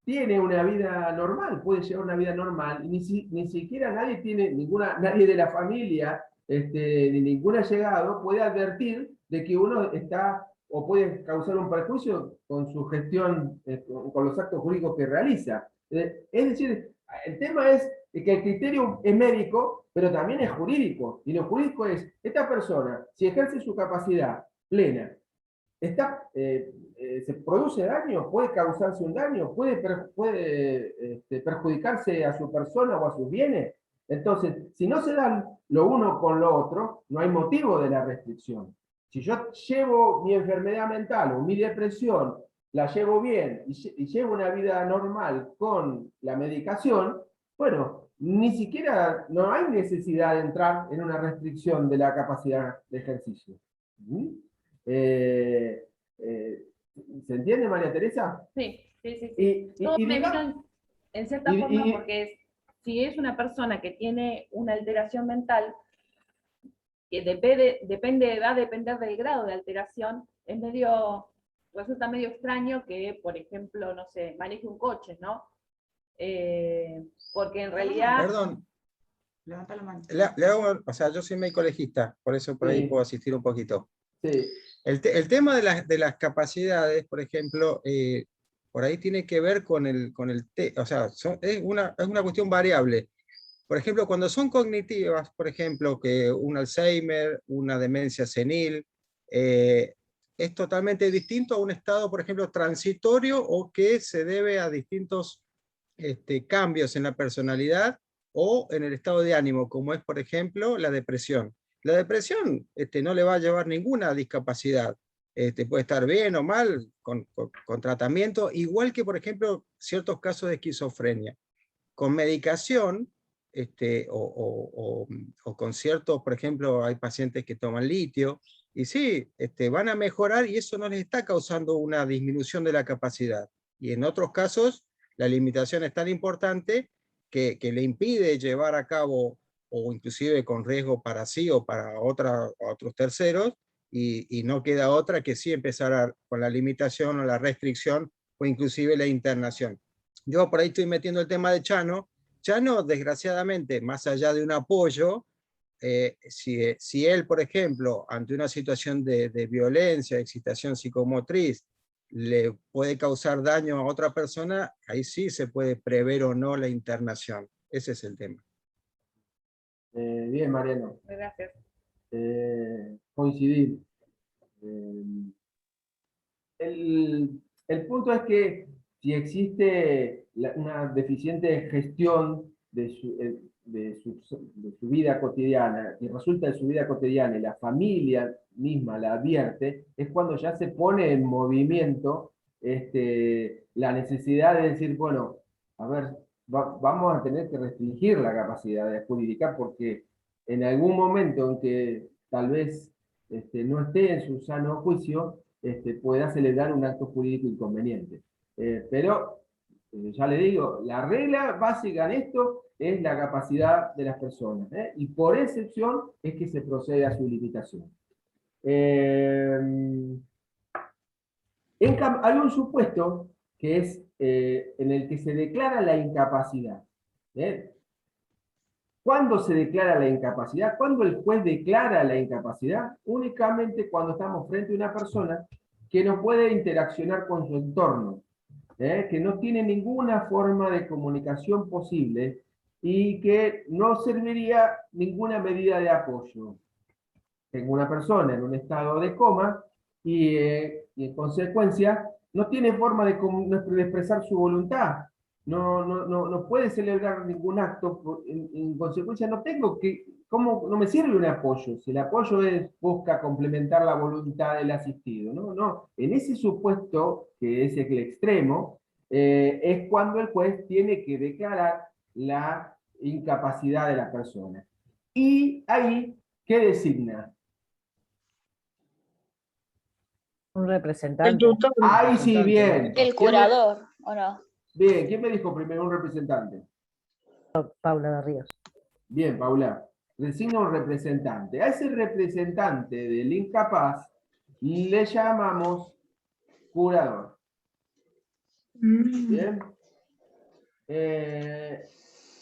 S1: tiene una vida normal, puede llevar una vida normal, y ni siquiera nadie de la familia, ni ningún allegado puede advertir de que uno está o puede causar un perjuicio con su gestión, con los actos jurídicos que realiza. Es decir, el tema es que el criterio es médico, pero también es jurídico, y lo jurídico es, esta persona, si ejerce su capacidad plena, se produce daño, puede causarse un daño, puede perjudicarse a su persona o a sus bienes. Entonces, si no se dan lo uno con lo otro, no hay motivo de la restricción. Si yo llevo mi enfermedad mental o mi depresión, la llevo bien y llevo una vida normal con la medicación, bueno, ni siquiera no hay necesidad de entrar en una restricción de la capacidad de ejercicio. ¿Se entiende, María Teresa?
S10: Sí. Todo me vino en cierta forma porque si es una persona que tiene una alteración mental, que va a depender del grado de alteración, resulta medio extraño que, por ejemplo, no sé, maneje un coche, ¿no? Porque en realidad...
S5: Perdón.
S6: Levanta la mano.
S5: O sea, yo soy médico legista, por eso por ahí
S1: Sí.
S5: puedo asistir un poquito.
S1: Sí.
S5: El tema de las capacidades, por ejemplo, por ahí tiene que ver con o sea, es una cuestión variable. Por ejemplo, cuando son cognitivas, por ejemplo, que un Alzheimer, una demencia senil, es totalmente distinto a un estado, por ejemplo, transitorio o que se debe a distintos cambios en la personalidad o en el estado de ánimo, como es, por ejemplo, la depresión. La depresión no le va a llevar ninguna discapacidad. Puede estar bien o mal con tratamiento, igual que, por ejemplo, ciertos casos de esquizofrenia. Con medicación, o con ciertos, por ejemplo, hay pacientes que toman litio, y sí, van a mejorar y eso no les está causando una disminución de la capacidad. Y en otros casos, la limitación es tan importante que le impide llevar a cabo, o inclusive con riesgo para sí o para otros terceros, y no queda otra que sí empezar con la limitación o la restricción o inclusive la internación. Yo por ahí estoy metiendo el tema de Chano. Chano, desgraciadamente, más allá de un apoyo, si él, por ejemplo, ante una situación de violencia, de excitación psicomotriz, le puede causar daño a otra persona, ahí sí se puede prever o no la internación. Ese es el tema.
S1: Bien, Mariano.
S10: Gracias.
S1: Coincidir. El punto es que si existe una deficiente gestión de su vida cotidiana, y resulta de su vida cotidiana, y la familia misma la advierte, es cuando ya se pone en movimiento la necesidad de decir, bueno, a ver, vamos a tener que restringir la capacidad de jurídica, porque en algún momento en que tal vez no esté en su sano juicio, pueda celebrar un acto jurídico inconveniente. Pero, ya le digo, la regla básica en esto es la capacidad de las personas, y por excepción es que se procede a su limitación. Hay un supuesto que es en el que se declara la incapacidad. ¿Cuándo se declara la incapacidad? ¿Cuándo el juez declara la incapacidad? Únicamente cuando estamos frente a una persona que no puede interaccionar con su entorno, que no tiene ninguna forma de comunicación posible y que no serviría ninguna medida de apoyo. Tengo una persona en un estado de coma y en consecuencia no tiene forma de expresar su voluntad. No puede celebrar ningún acto, en consecuencia no tengo que, no me sirve un apoyo, si el apoyo busca complementar la voluntad del asistido, no, en ese supuesto, que es el extremo, es cuando el juez tiene que declarar la incapacidad de la persona. Y ahí, ¿qué designa?
S11: Un representante.
S9: El tutor.
S1: Ahí sí, bien.
S7: El curador, ¿o no?
S1: Bien, ¿quién me dijo primero? Un representante.
S11: Paula de Ríos.
S1: Bien, Paula. Designa un representante. A ese representante del incapaz le llamamos curador. Bien.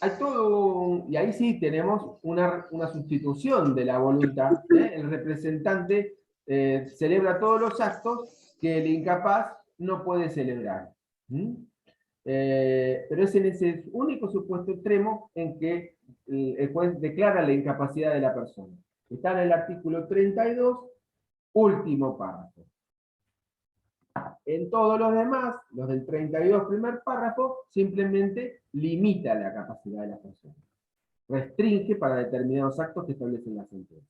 S1: Hay todo y ahí sí tenemos una sustitución de la voluntad. El representante celebra todos los actos que el incapaz no puede celebrar. Pero es en ese único supuesto extremo en que el juez declara la incapacidad de la persona. Está en el artículo 32, último párrafo. En todos los demás, los del 32 primer párrafo, simplemente limita la capacidad de la persona. Restringe para determinados actos que establecen la sentencia.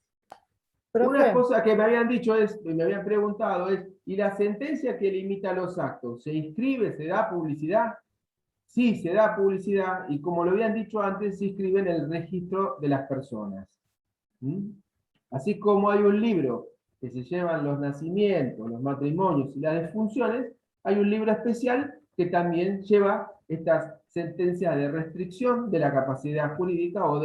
S1: Una cosa que me habían dicho me habían preguntado es, ¿y la sentencia que limita los actos, se inscribe, se da publicidad? Sí, se da publicidad, y como lo habían dicho antes, se inscribe en el registro de las personas. Así como hay un libro que se llevan los nacimientos, los matrimonios y las defunciones, hay un libro especial que también lleva estas sentencias de restricción de la capacidad jurídica o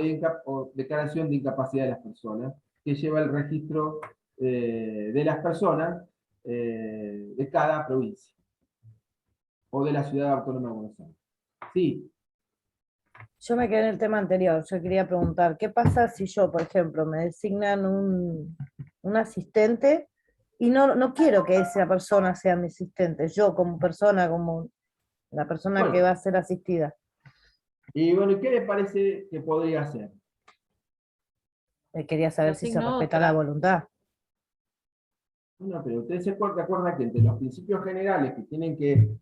S1: declaración de incapacidad de las personas, que lleva el registro de las personas de cada provincia o de la Ciudad Autónoma de Buenos Aires. Sí.
S11: Yo me quedé en el tema anterior. Yo quería preguntar, ¿qué pasa si yo, por ejemplo, me designan un asistente y no quiero que esa persona sea mi asistente? Yo como persona, como la persona que
S1: Bueno,
S11: va a ser asistida.
S1: y bueno, ¿qué le parece que podría hacer?
S11: Quería saber si se
S2: Asigno
S11: respeta
S2: otra.
S11: la voluntad.
S1: No, pero ustedes se acuerdan que entre los principios generales que tienen que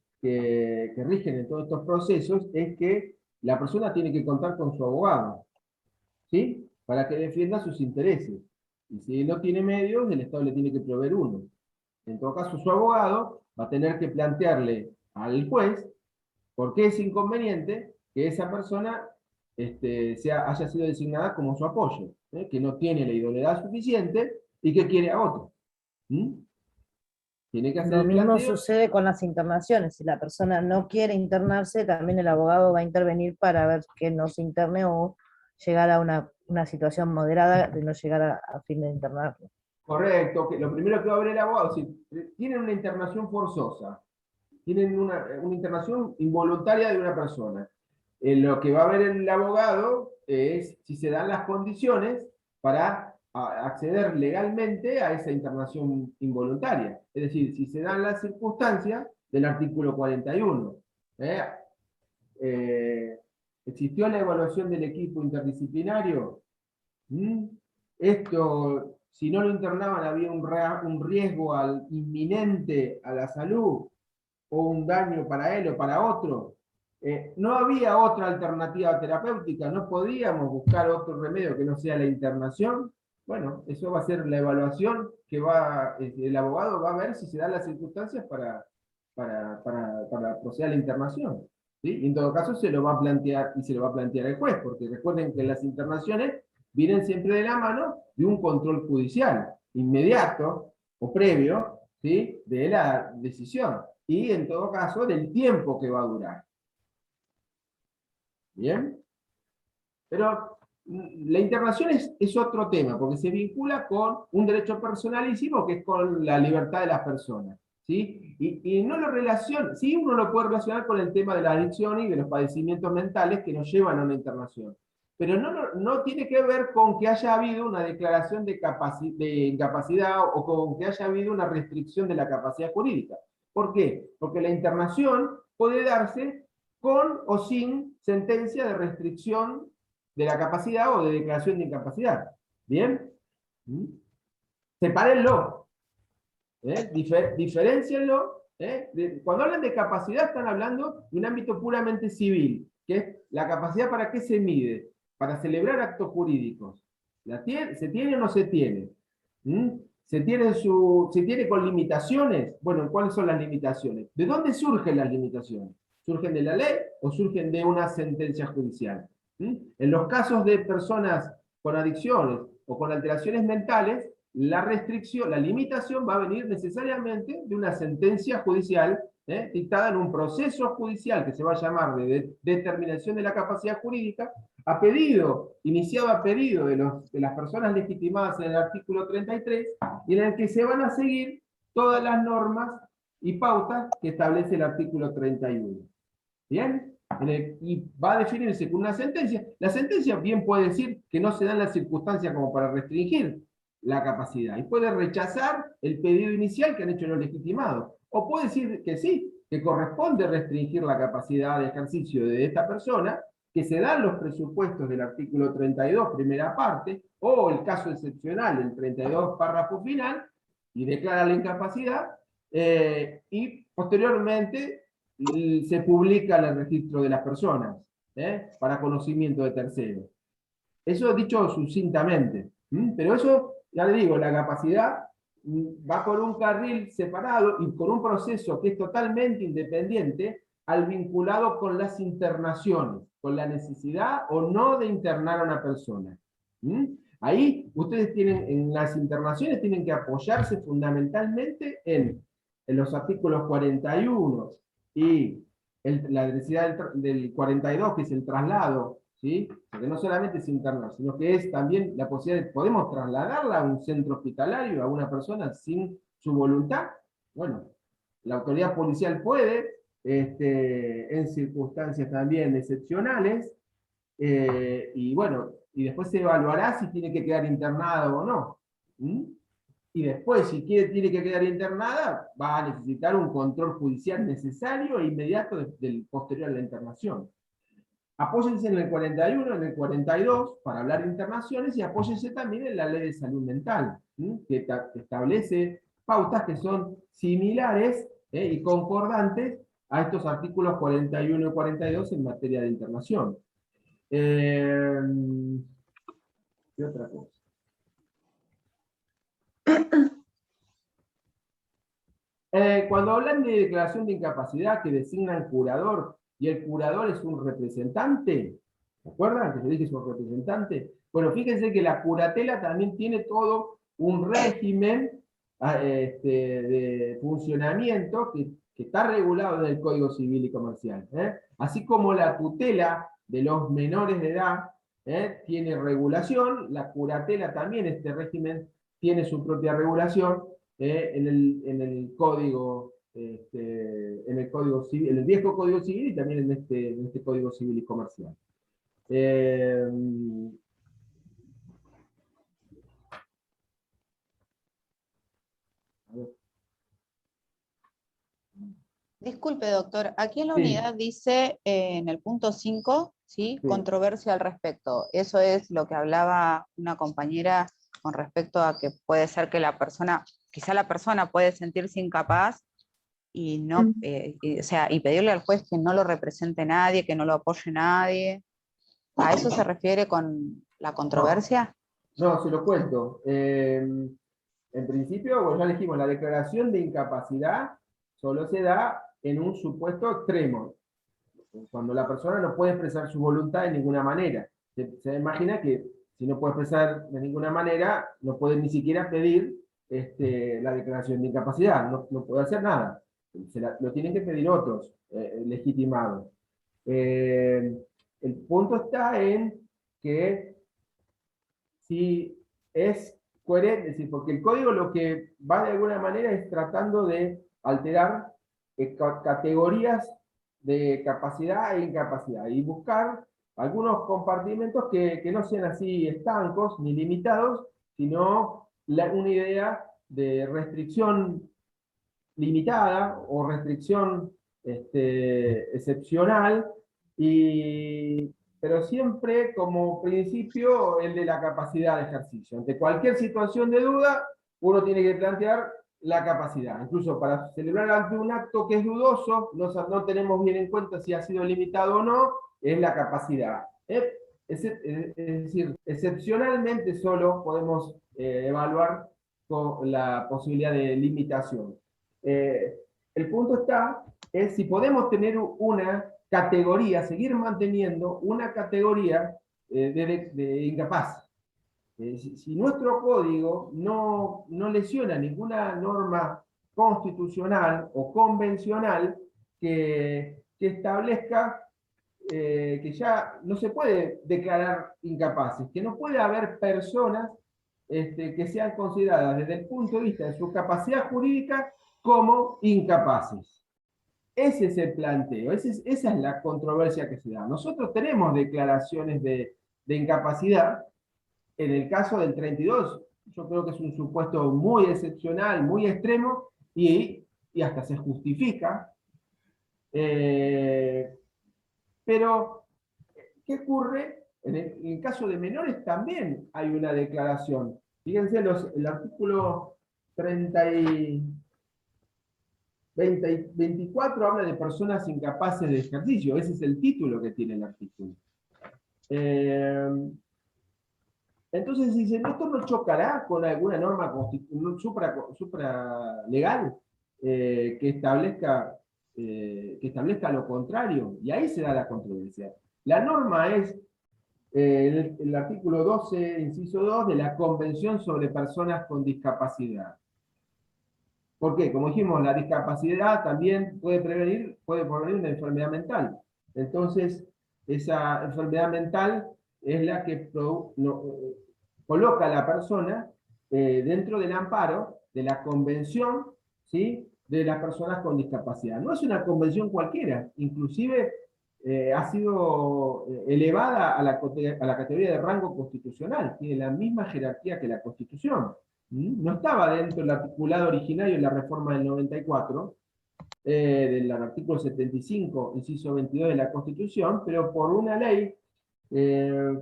S1: rigen en todos estos procesos es que la persona tiene que contar con su abogado, ¿sí? Para que defienda sus intereses. Y si no tiene medios, el Estado le tiene que proveer uno. En todo caso, su abogado va a tener que plantearle al juez por qué es inconveniente que esa persona haya sido designada como su apoyo, que no tiene la idoneidad suficiente y que quiere a otro. ¿Mm? Tiene que hacer
S11: Lo
S1: el
S11: mismo
S1: planteo.
S11: sucede con las internaciones. Si la persona no quiere internarse, también el abogado va a intervenir para ver que no se interne o llegar a una situación moderada de no llegar a fin de internarlo.
S1: Correcto, que lo primero que va a ver el abogado, si tienen una internación forzosa, tienen una internación involuntaria de una persona, lo que va a ver el abogado es si se dan las condiciones para acceder legalmente a esa internación involuntaria. Es decir, si se dan las circunstancias del artículo 41. ¿Existió la evaluación del equipo interdisciplinario? Esto, si no lo internaban, había un riesgo inminente a la salud o un daño para él o para otro. No había otra alternativa terapéutica, no podíamos buscar otro remedio que no sea la internación. Bueno, eso va a ser la evaluación que el abogado va a ver si se dan las circunstancias para proceder a la internación. ¿Sí? Y en todo caso se lo va a plantear y se lo va a plantear el juez, porque recuerden que las internaciones vienen siempre de la mano de un control judicial inmediato o previo, ¿sí?, de la decisión y en todo caso del tiempo que va a durar. ¿Bien? Pero la internación es otro tema, porque se vincula con un derecho personalísimo que es con la libertad de las personas. ¿Sí? Y no lo relaciona, sí, uno lo puede relacionar con el tema de la adicción y de los padecimientos mentales que nos llevan a una internación. Pero no tiene que ver con que haya habido una declaración de incapacidad o con que haya habido una restricción de la capacidad jurídica. ¿Por qué? Porque la internación puede darse con o sin sentencia de restricción de la capacidad o de declaración de incapacidad. ¿Bien? Sepárenlo. Diferéncienlo. Cuando hablan de capacidad están hablando de un ámbito puramente civil, que es la capacidad. ¿Para qué se mide? Para celebrar actos jurídicos. ¿Se tiene o no se tiene? ¿Se tiene con limitaciones? Bueno, ¿cuáles son las limitaciones? ¿De dónde surgen las limitaciones? ¿Surgen de la ley o surgen de una sentencia judicial? En los casos de personas con adicciones o con alteraciones mentales, la restricción, la limitación va a venir necesariamente de una sentencia judicial dictada en un proceso judicial que se va a llamar de determinación de la capacidad jurídica, iniciado a pedido de las personas legitimadas en el artículo 33, y en el que se van a seguir todas las normas y pautas que establece el artículo 31. ¿Bien? Y va a definirse con una sentencia. La sentencia bien puede decir que no se dan las circunstancias como para restringir la capacidad, y puede rechazar el pedido inicial que han hecho los legitimados, o puede decir que sí, que corresponde restringir la capacidad de ejercicio de esta persona, que se dan los presupuestos del artículo 32, primera parte, o el caso excepcional del 32, párrafo final, y declara la incapacidad, y posteriormente se publica en el registro de las personas, para conocimiento de terceros. Eso dicho sucintamente. Pero eso, ya le digo, la capacidad va por un carril separado y con un proceso que es totalmente independiente al vinculado con las internaciones, con la necesidad o no de internar a una persona. Ahí ustedes en las internaciones tienen que apoyarse fundamentalmente en los artículos 41 y la necesidad del 42, que es el traslado, ¿sí? Porque no solamente es internar, sino que es también la posibilidad de, ¿podemos trasladarla a un centro hospitalario, a una persona sin su voluntad? Bueno, la autoridad policial puede, en circunstancias también excepcionales, y bueno, y después se evaluará si tiene que quedar internado o no. Y después, si tiene que quedar internada, va a necesitar un control judicial necesario e inmediato del posterior a la internación. Apóyense en el 41, en el 42, para hablar de internaciones, y apóyense también en la Ley de Salud Mental, que establece pautas que son similares y concordantes a estos artículos 41 y 42 en materia de internación. ¿Qué otra cosa? Cuando hablan de declaración de incapacidad que designan curador, y el curador es un representante, ¿se acuerdan que se dice que es un representante? Bueno, fíjense que la curatela también tiene todo un régimen de funcionamiento que está regulado en el Código Civil y Comercial. Así como la tutela de los menores de edad tiene regulación, la curatela también, este régimen, tiene su propia regulación en el Código Civil, en el viejo Código Civil y también en este Código Civil y Comercial.
S6: Disculpe, doctor, aquí en la
S1: Sí.
S6: unidad dice en el punto 5, ¿sí?
S1: Sí.
S6: Controversia al respecto. Eso es lo que hablaba una compañera con respecto a que puede ser que la persona, quizá la persona puede sentirse incapaz y no, y pedirle al juez que no lo represente nadie, que no lo apoye nadie. ¿A eso se refiere con la controversia?
S1: No, se lo cuento. En principio, bueno, ya dijimos, la declaración de incapacidad solo se da en un supuesto extremo, cuando la persona no puede expresar su voluntad de ninguna manera. Se imagina que si no puede expresar de ninguna manera, no puede ni siquiera pedir la declaración de incapacidad, no puede hacer nada. Lo tienen que pedir otros legitimados. El punto está en que si es coherente, es decir, porque el código lo que va de alguna manera es tratando de alterar categorías de capacidad e incapacidad y buscar algunos compartimentos que no sean así estancos ni limitados, sino una idea de restricción limitada o restricción excepcional, pero siempre como principio el de la capacidad de ejercicio. Ante cualquier situación de duda, uno tiene que plantear la capacidad. Incluso para celebrar ante un acto que es dudoso, no tenemos bien en cuenta si ha sido limitado o no, es la capacidad. Es decir, excepcionalmente solo podemos evaluar con la posibilidad de limitación. El punto está es si podemos tener una categoría, seguir manteniendo una categoría de incapaz. Si nuestro código no lesiona ninguna norma constitucional o convencional que establezca que ya no se puede declarar incapaces, que no puede haber personas que sean consideradas desde el punto de vista de su capacidad jurídica como incapaces. Ese es el planteo, esa es la controversia que se da. Nosotros tenemos declaraciones de incapacidad. En el caso del 32, yo creo que es un supuesto muy excepcional, muy extremo, y hasta se justifica. Pero, ¿qué ocurre? En el caso de menores también hay una declaración. Fíjense, el artículo 24 habla de personas incapaces de ejercicio. Ese es el título que tiene el artículo. Entonces dicen, ¿esto no chocará con alguna norma supralegal que establezca lo contrario? Y ahí se da la controversia. La norma es el artículo 12, inciso 2, de la Convención sobre Personas con Discapacidad. ¿Por qué? Como dijimos, la discapacidad también puede prevenir una enfermedad mental. Entonces, esa enfermedad mental es la que coloca a la persona dentro del amparo de la Convención, ¿sí?, de las personas con discapacidad. No es una convención cualquiera, inclusive ha sido elevada a la categoría de rango constitucional, tiene la misma jerarquía que la Constitución. No estaba dentro del articulado originario en la reforma del 94, del artículo 75, inciso 22 de la Constitución, pero por una ley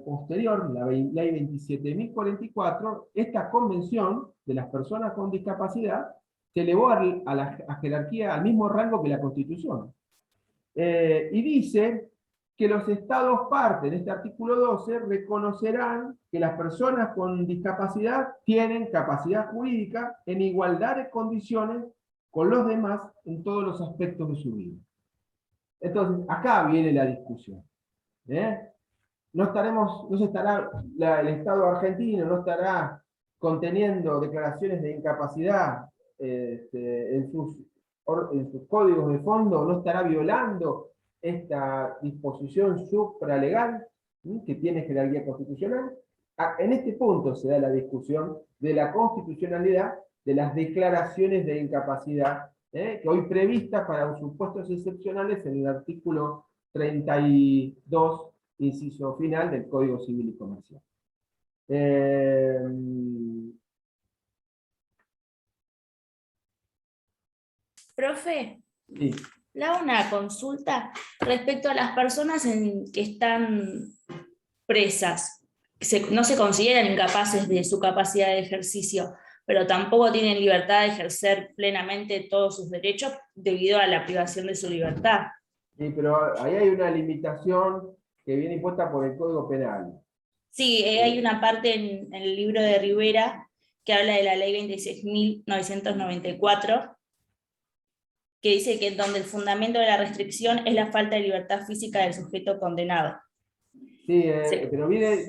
S1: posterior, la ley 27.044, esta convención de las personas con discapacidad se elevó a la jerarquía, al mismo rango que la Constitución. Y dice que los estados parte, en este artículo 12, reconocerán que las personas con discapacidad tienen capacidad jurídica en igualdad de condiciones con los demás en todos los aspectos de su vida. Entonces, acá viene la discusión. No se estará, el Estado argentino no estará conteniendo declaraciones de incapacidad en sus códigos de fondo, no estará violando esta disposición supralegal que tiene jerarquía constitucional. En este punto se da la discusión de la constitucionalidad de las declaraciones de incapacidad, que hoy previstas para supuestos excepcionales en el artículo 32, inciso final del Código Civil y Comercial.
S12: Profe,
S1: Sí.
S12: le hago una consulta respecto a las personas que están presas. No se consideran incapaces de su capacidad de ejercicio, pero tampoco tienen libertad de ejercer plenamente todos sus derechos debido a la privación de su libertad.
S1: Sí, pero ahí hay una limitación que viene impuesta por el Código Penal.
S12: Sí, hay una parte en el libro de Rivera que habla de la ley 26.994, que dice que donde el fundamento de la restricción es la falta de libertad física del sujeto condenado.
S1: Sí, pero viene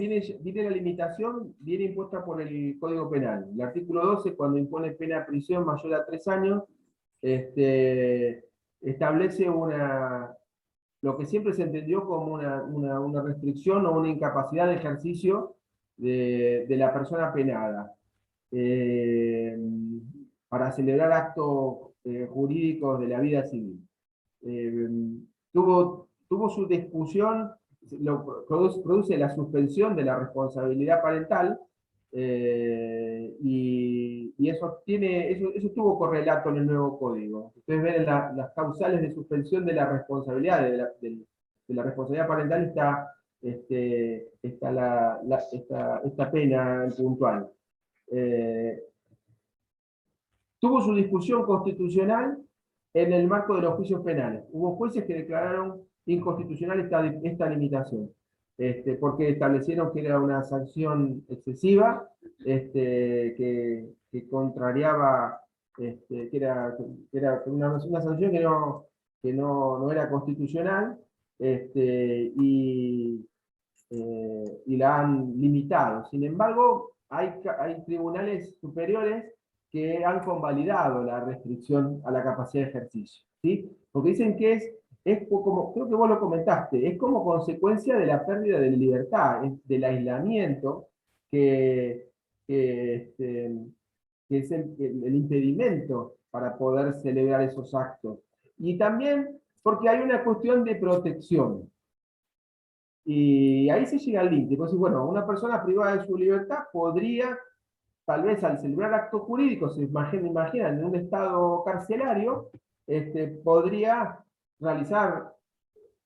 S1: la limitación, viene impuesta por el Código Penal. El artículo 12, cuando impone pena de prisión mayor a 3 años, establece lo que siempre se entendió como una restricción o una incapacidad de ejercicio de la persona penada, para celebrar actos jurídicos de la vida civil. Tuvo su discusión, produce la suspensión de la responsabilidad parental, y eso tuvo correlato en el nuevo código. Ustedes ven las causales de suspensión de la responsabilidad, de la responsabilidad parental está esta pena puntual. Tuvo su discusión constitucional en el marco de los juicios penales. Hubo jueces que declararon inconstitucional esta limitación, porque establecieron que era una sanción excesiva, que contrariaba, que era una sanción que no era constitucional, y la han limitado. Sin embargo, hay tribunales superiores que han convalidado la restricción a la capacidad de ejercicio, ¿sí? Porque dicen que es como, creo que vos lo comentaste, es como consecuencia de la pérdida de libertad, del aislamiento, que es el impedimento para poder celebrar esos actos. Y también porque hay una cuestión de protección. Y ahí se llega al límite. Pues, bueno, una persona privada de su libertad podría, tal vez al celebrar actos jurídicos, se imaginan en un estado carcelario, podría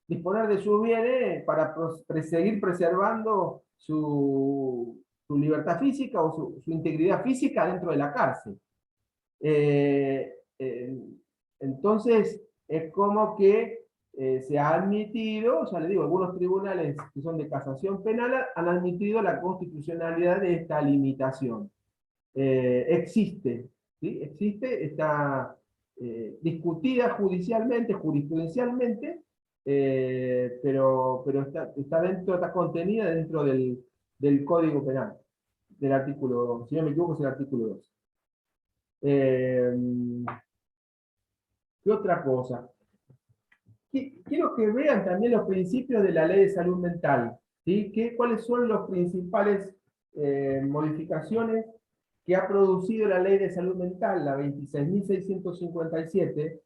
S1: disponer de sus bienes para seguir preservando su libertad física o su integridad física dentro de la cárcel. Entonces, es como que se ha admitido, ya les digo, algunos tribunales que son de casación penal han admitido la constitucionalidad de esta limitación. Existe, ¿sí? Está discutida jurisprudencialmente, pero está contenida dentro del Código Penal, del artículo, si no me equivoco, es el artículo 2. ¿Qué otra cosa? Quiero que vean también los principios de la Ley de Salud Mental, ¿sí? ¿Cuáles son las principales modificaciones que ha producido la Ley de Salud Mental, la 26.657,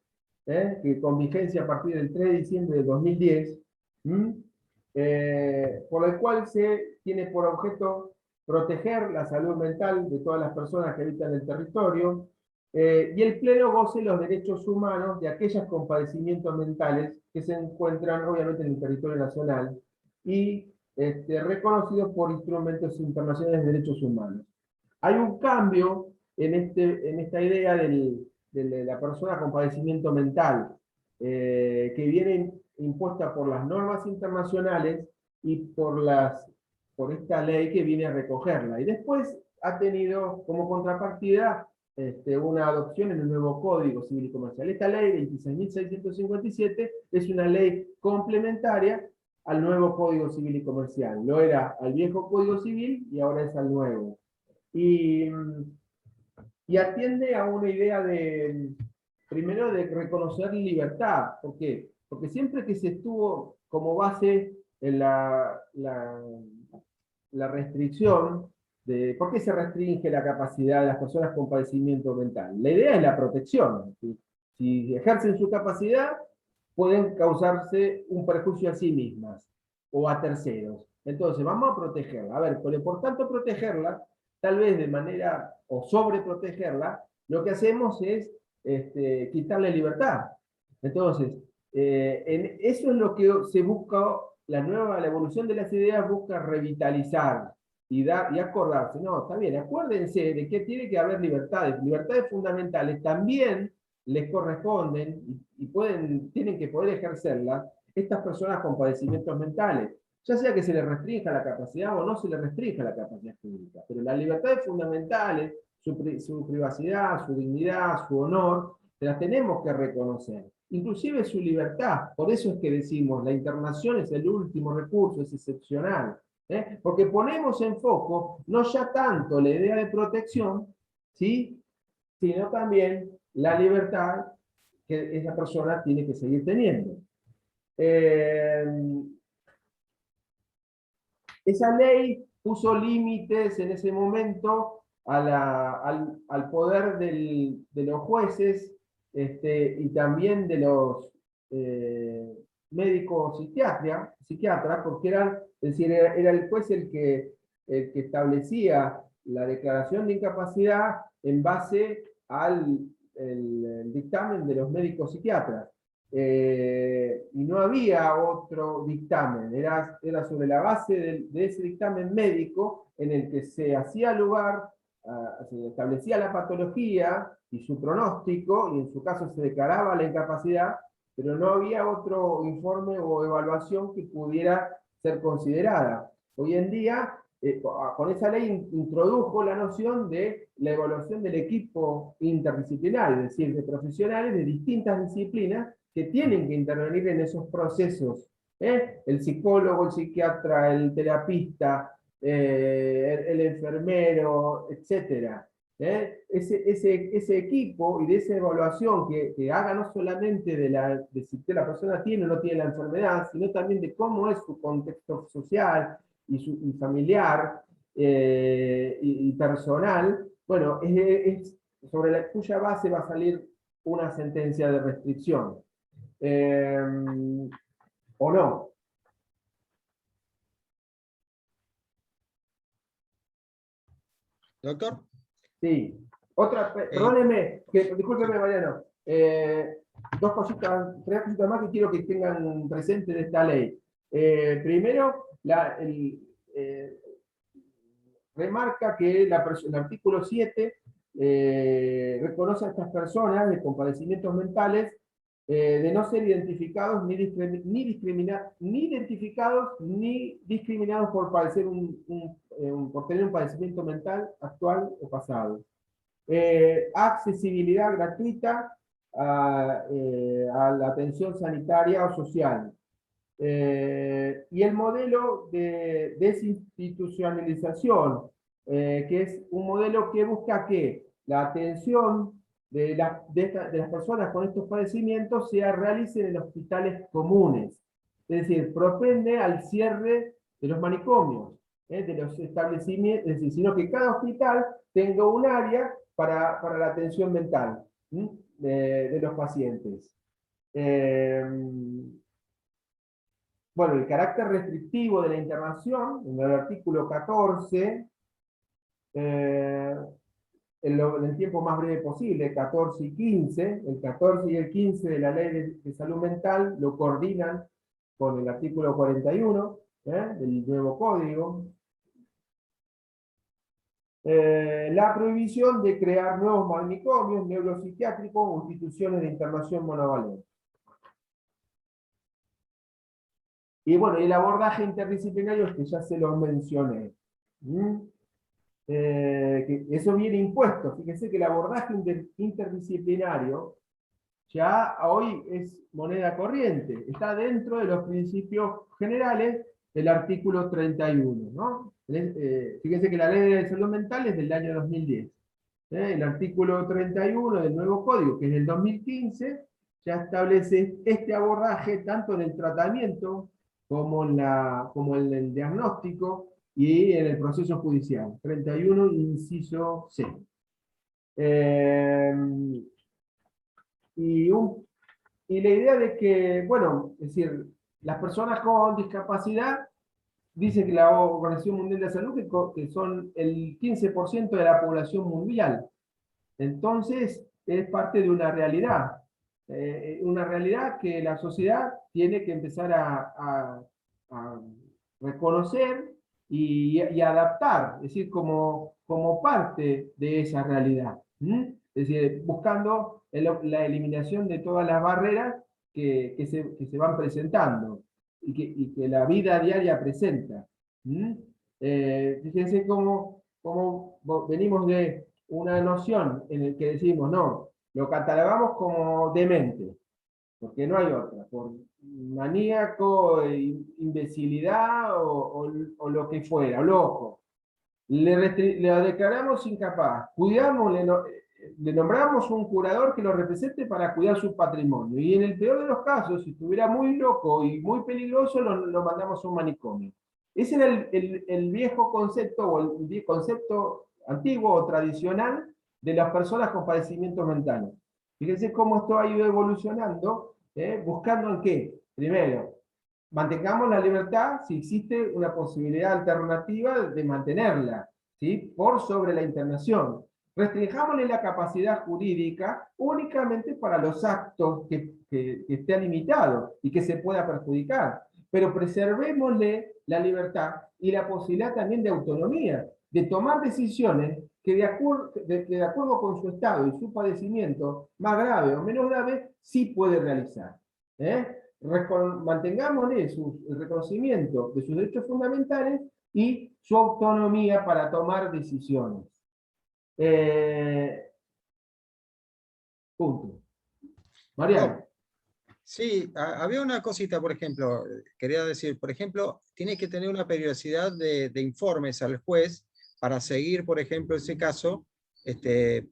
S1: que con vigencia a partir del 3 de diciembre de 2010, por el cual se tiene por objeto proteger la salud mental de todas las personas que habitan el territorio, y el Pleno goce los derechos humanos de aquellos con padecimientos mentales que se encuentran obviamente en el territorio nacional y reconocidos por instrumentos internacionales de derechos humanos. Hay un cambio en esta idea de la persona con padecimiento mental, que viene impuesta por las normas internacionales y por esta ley que viene a recogerla. Y después ha tenido como contrapartida una adopción en el nuevo Código Civil y Comercial. Esta ley, 26.657, es una ley complementaria al nuevo Código Civil y Comercial. Lo era al viejo Código Civil y ahora es al nuevo. Y atiende a una idea primero de reconocer libertad. ¿Por qué? Porque siempre que se estuvo como base en la restricción de por qué se restringe la capacidad de las personas con padecimiento mental. La idea es la protección. Si ejercen su capacidad, pueden causarse un perjuicio a sí mismas o a terceros. Entonces, vamos a protegerla. A ver, por tanto, protegerla, tal vez de manera, o sobreprotegerla, lo que hacemos es quitarle libertad. Entonces, eso es lo que se busca, la evolución de las ideas busca revitalizar y acordarse. No, está bien, acuérdense de que tiene que haber libertades. Libertades fundamentales también les corresponden y tienen que poder ejercerlas estas personas con padecimientos mentales. Ya sea que se les restrinja la capacidad o no se les restrinja la capacidad jurídica. Pero las libertades fundamentales, su privacidad, su dignidad, su honor, se las tenemos que reconocer. Inclusive su libertad. Por eso es que decimos, la internación es el último recurso, es excepcional. Porque ponemos en foco no ya tanto la idea de protección, ¿sí?, sino también la libertad que esa persona tiene que seguir teniendo. Esa ley puso límites en ese momento al poder de los jueces y también de los médicos psiquiatras, porque era el juez el que establecía la declaración de incapacidad en base al dictamen de los médicos psiquiatras. Y no había otro dictamen, era sobre la base de ese dictamen médico en el que se hacía lugar, se establecía la patología y su pronóstico, y en su caso se declaraba la incapacidad, pero no había otro informe o evaluación que pudiera ser considerada. Hoy en día, con esa ley introdujo la noción de la evaluación del equipo interdisciplinar, es decir, de profesionales de distintas disciplinas que tienen que intervenir en esos procesos. El psicólogo, el psiquiatra, el terapista, el enfermero, etc. Ese equipo y de esa evaluación que haga no solamente de si la persona tiene o no tiene la enfermedad, sino también de cómo es su contexto social y familiar y personal, bueno, es sobre cuya base va a salir una sentencia de restricción. ¿O no?
S5: ¿Doctor?
S1: Sí. Perdóneme, discúlpeme, Mariano. Tres cositas más que quiero que tengan presente de esta ley. Primero, remarca que el artículo 7 reconoce a estas personas con padecimientos mentales de no ser identificados ni discriminados por padecer por tener un padecimiento mental actual o pasado. Accesibilidad gratuita a la atención sanitaria o social. Y el modelo de desinstitucionalización, que es un modelo que busca que la atención de las personas con estos padecimientos se realice en hospitales comunes. Es decir, propende al cierre de los manicomios, de los establecimientos, es decir, sino que cada hospital tenga un área para la atención mental de los pacientes. bueno, el carácter restrictivo de la internación, en el artículo 14, en el tiempo más breve posible, 14 y 15, el 14 y el 15 de la Ley de Salud Mental lo coordinan con el artículo 41 del nuevo código. La prohibición de crear nuevos manicomios neuropsiquiátricos o instituciones de internación monovalente. Y bueno, el abordaje interdisciplinario que ya se lo mencioné. Que eso viene impuesto. Fíjense que el abordaje interdisciplinario ya hoy es moneda corriente. Está dentro de los principios generales del artículo 31. ¿No? Fíjense que la Ley de Salud Mental es del año 2010. El artículo 31 del nuevo código, que es del 2015, ya establece este abordaje tanto en el tratamiento como en el diagnóstico y en el proceso judicial. 31, inciso C. Y la idea de que, bueno, es decir, las personas con discapacidad, dice que la Organización Mundial de la Salud, que son el 15% de la población mundial. Entonces, es parte de una realidad que la sociedad tiene que empezar a reconocer y adaptar, es decir, como parte de esa realidad. Es decir, buscando la eliminación de todas las barreras que se van presentando y que la vida diaria presenta. Fíjense cómo venimos de una noción en la que decimos, no, lo catalogamos como demente, porque no hay otra, por maníaco, imbecilidad o lo que fuera, loco. Le declaramos incapaz, cuidamos, le nombramos un curador que lo represente para cuidar su patrimonio, y en el peor de los casos, si estuviera muy loco y muy peligroso, lo mandamos a un manicomio. Ese era el viejo concepto, o el concepto antiguo o tradicional de las personas con padecimientos mentales. Fíjense cómo esto ha ido evolucionando, buscando en qué. Primero, mantengamos la libertad si existe una posibilidad alternativa de mantenerla, ¿sí? Por sobre la internación. Restringámosle la capacidad jurídica únicamente para los actos que estén limitados y que se pueda perjudicar. Pero preservémosle la libertad y la posibilidad también de autonomía, de tomar decisiones que de acuerdo con su estado y su padecimiento, más grave o menos grave, sí puede realizar. Mantengámosle el reconocimiento de sus derechos fundamentales y su autonomía para tomar decisiones. Punto. Mariano.
S5: Sí, había una cosita, por ejemplo, quería decir, por ejemplo, tiene que tener una periodicidad de informes al juez para seguir, por ejemplo, ese caso.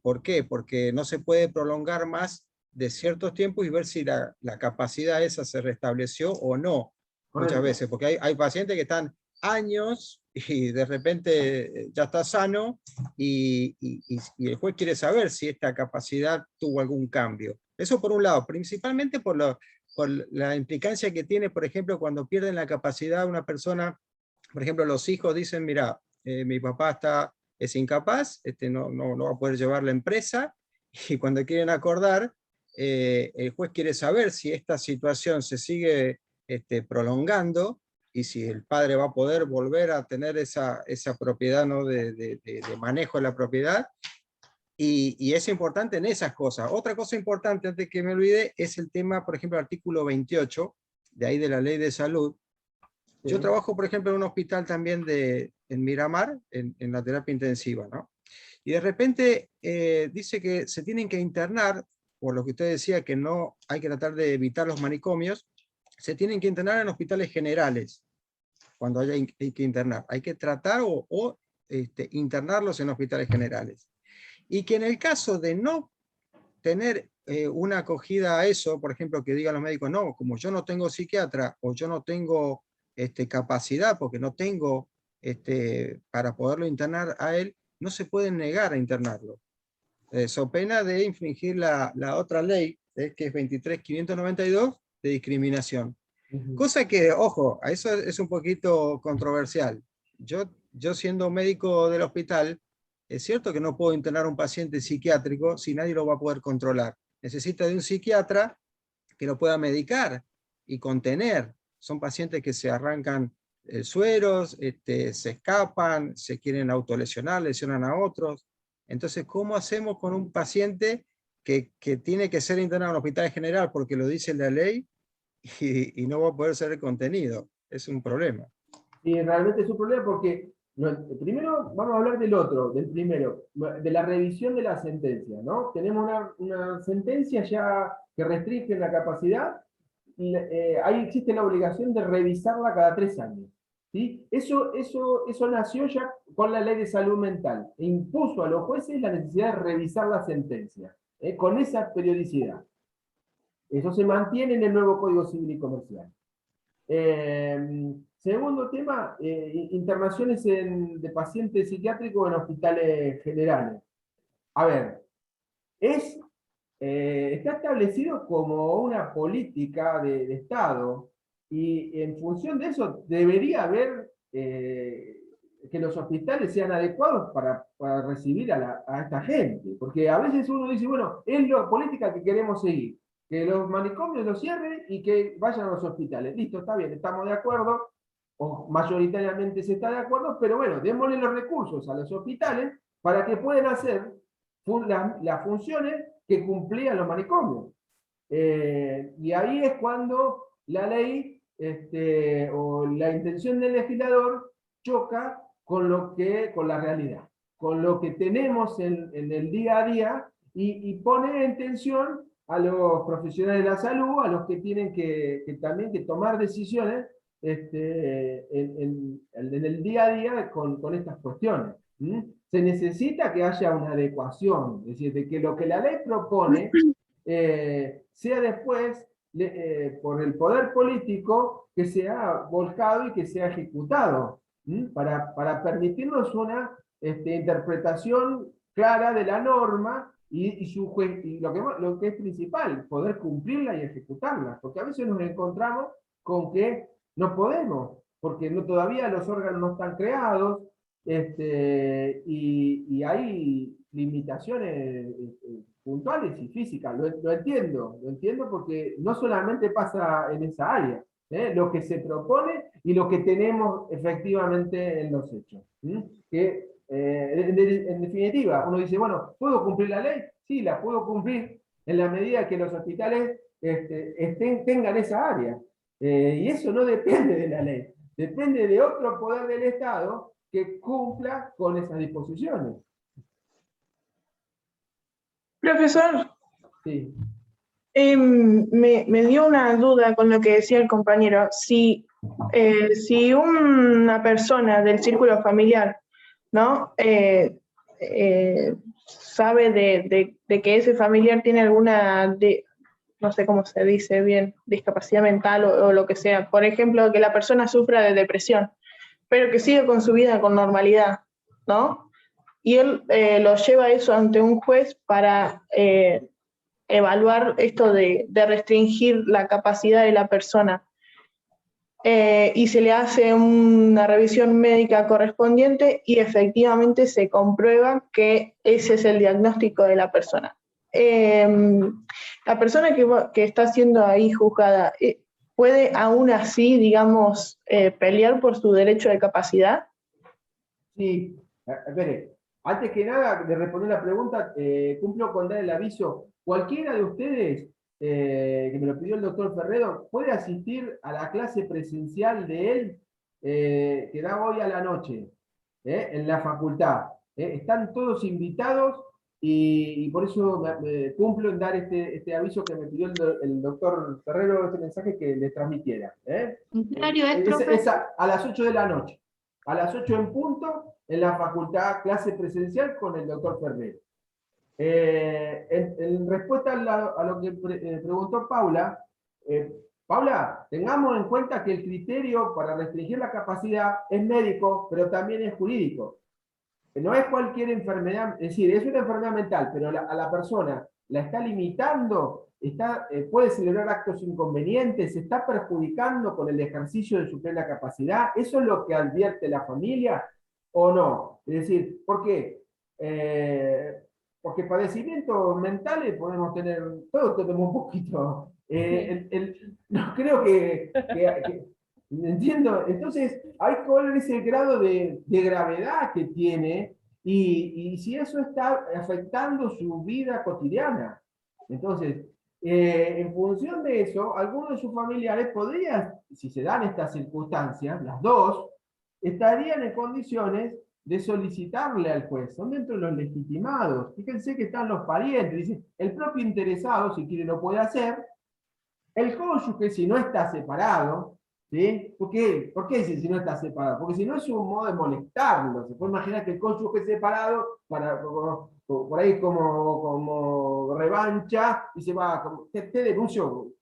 S5: ¿Por qué? Porque no se puede prolongar más de ciertos tiempos y ver si la capacidad esa se restableció o no, muchas veces, porque hay pacientes que están años y de repente ya está sano y el juez quiere saber si esta capacidad tuvo algún cambio. Eso por un lado, principalmente por la implicancia que tiene, por ejemplo, cuando pierden la capacidad una persona, por ejemplo, los hijos dicen, mira, mi papá es incapaz, no va a poder llevar la empresa, y cuando quieren acordar, el juez quiere saber si esta situación se sigue prolongando, y si el padre va a poder volver a tener esa propiedad, ¿no? de manejo de la propiedad. Y es importante en esas cosas. Otra cosa importante, antes que me olvide, es el tema, por ejemplo, artículo 28, de ahí de la Ley de Salud. Sí. Yo trabajo, por ejemplo, en un hospital también en Miramar, en la terapia intensiva, ¿no? Y de repente dice que se tienen que internar, por lo que usted decía, que no hay que tratar de evitar los manicomios, se tienen que internar en hospitales generales, cuando hay que internar. Hay que tratar o internarlos en hospitales generales. Y que en el caso de no tener una acogida a eso, por ejemplo, que digan los médicos, no, como yo no tengo psiquiatra, o yo no tengo capacidad, porque no tengo para poderlo internar a él, no se pueden negar a internarlo. So pena de infringir la otra ley, que es 23.592, de discriminación. Cosa que, ojo, a eso es un poquito controversial. Yo siendo médico del hospital, es cierto que no puedo internar a un paciente psiquiátrico si nadie lo va a poder controlar. Necesita de un psiquiatra que lo pueda medicar y contener. Son pacientes que se arrancan sueros, se escapan, se quieren autolesionar, lesionan a otros. Entonces, ¿cómo hacemos con un paciente que tiene que ser internado en un hospital general porque lo dice la ley y no va a poder ser contenido? Es un problema.
S1: Sí, realmente es un problema porque, primero vamos a hablar del otro, del primero, de la revisión de la sentencia, ¿no? Tenemos una sentencia ya que restringe la capacidad, y ahí existe la obligación de revisarla cada 3 años. ¿Sí? Eso nació ya con la ley de salud mental, e impuso a los jueces la necesidad de revisar la sentencia, con esa periodicidad. Eso se mantiene en el nuevo Código Civil y Comercial. Segundo tema, internaciones de pacientes psiquiátricos en hospitales generales. A ver, está establecido como una política de Estado, y en función de eso debería haber que los hospitales sean adecuados para recibir a esta gente, porque a veces uno dice, bueno, es la política que queremos seguir, que los manicomios los cierren y que vayan a los hospitales. Listo, está bien, estamos de acuerdo, o mayoritariamente se está de acuerdo, pero bueno, démosle los recursos a los hospitales para que puedan hacer las funciones que cumplían los manicomios. Y ahí es cuando la ley o la intención del legislador choca con la realidad, con lo que tenemos en el día a día, y pone en tensión a los profesionales de la salud, a los que tienen también que tomar decisiones en el día a día con estas cuestiones. Se necesita que haya una adecuación, es decir, de que lo que la ley propone sea después por el poder político que sea volcado y que sea ejecutado, para permitirnos una interpretación clara de la norma y lo que es principal, poder cumplirla y ejecutarla, porque a veces nos encontramos con que no podemos, porque todavía los órganos no están creados, y hay limitaciones puntuales y físicas. Lo entiendo porque no solamente pasa en esa área, lo que se propone y lo que tenemos efectivamente en los hechos. Que en definitiva, uno dice, bueno, ¿puedo cumplir la ley? Sí, la puedo cumplir en la medida que los hospitales tengan esa área. Y eso no depende de la ley, depende de otro poder del Estado que cumpla con esas disposiciones.
S9: Profesor,
S1: sí.
S9: Me dio una duda con lo que decía el compañero. Si una persona del círculo familiar, ¿no? Sabe de que ese familiar tiene alguna, no sé cómo se dice bien, discapacidad mental o lo que sea. Por ejemplo, que la persona sufra de depresión, pero que sigue con su vida con normalidad, ¿no? Y él lo lleva eso ante un juez para evaluar esto de restringir la capacidad de la persona. Y se le hace una revisión médica correspondiente y efectivamente se comprueba que ese es el diagnóstico de la persona. La persona que está siendo ahí juzgada, ¿puede aún así, digamos, pelear por su derecho de capacidad?
S1: Sí, espere, antes que nada de responder la pregunta, cumplo con dar el aviso. Cualquiera de ustedes, que me lo pidió el doctor Ferredo, puede asistir a la clase presencial de él, que da hoy a la noche, en la facultad. Están todos invitados, y por eso cumplo en dar este aviso que me pidió el doctor Ferrero, este mensaje que les transmitiera.
S12: ¿En qué horario es, profe?
S1: Es a las 8 de la noche. A las 8 en punto, en la facultad, clase presencial con el doctor Ferrero. En respuesta a lo que preguntó Paula, Paula, tengamos en cuenta que el criterio para restringir la capacidad es médico, pero también es jurídico. No es cualquier enfermedad, es decir, es una enfermedad mental, pero a la persona la está limitando puede celebrar actos inconvenientes, se está perjudicando con el ejercicio de su plena capacidad. ¿Eso es lo que advierte la familia o no? Es decir, ¿por qué? Porque padecimientos mentales podemos tener, todos tenemos un poquito. No creo que entiendo. Entonces, hay que ver ese grado de gravedad que tiene y si eso está afectando su vida cotidiana. Entonces, en función de eso, algunos de sus familiares podrían, si se dan estas circunstancias, las dos, estarían en condiciones de solicitarle al juez. Son dentro de los legitimados. Fíjense que están los parientes. Dicen, el propio interesado, si quiere, lo puede hacer. El cónyuge, si no está separado, ¿sí? ¿Por qué dice si no está separado? Porque si no es un modo de molestarlo. Se puede imaginar que el cónyuge separado, por ahí como revancha, dice, te denuncio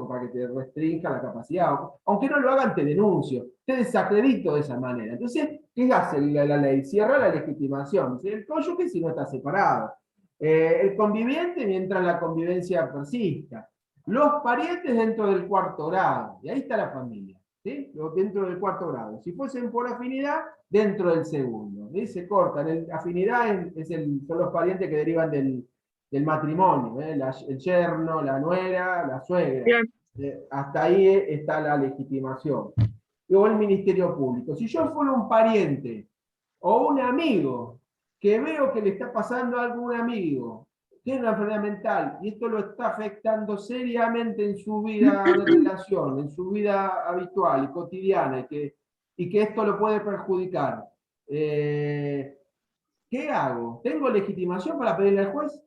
S1: para que te restrinja la capacidad. Aunque no lo hagan, te denuncio. Te desacredito de esa manera. Entonces, ¿qué hace la ley? Cierra la legitimación. Dice, el cónyuge si no está separado. El conviviente mientras la convivencia persista. Los parientes dentro del cuarto grado, y ahí está la familia, ¿sí? Dentro del cuarto grado. Si fuesen por afinidad, dentro del segundo. ¿Sí? Se cortan. Afinidad son los parientes que derivan del matrimonio, el yerno, la nuera, la suegra. Hasta ahí está la legitimación. Luego el Ministerio Público. Si yo fuera un pariente o un amigo que veo que le está pasando algo a un amigo, tiene una enfermedad mental y esto lo está afectando seriamente en su vida de relación, en su vida habitual y cotidiana, y que esto lo puede perjudicar. ¿Qué hago? ¿Tengo legitimación para pedirle al juez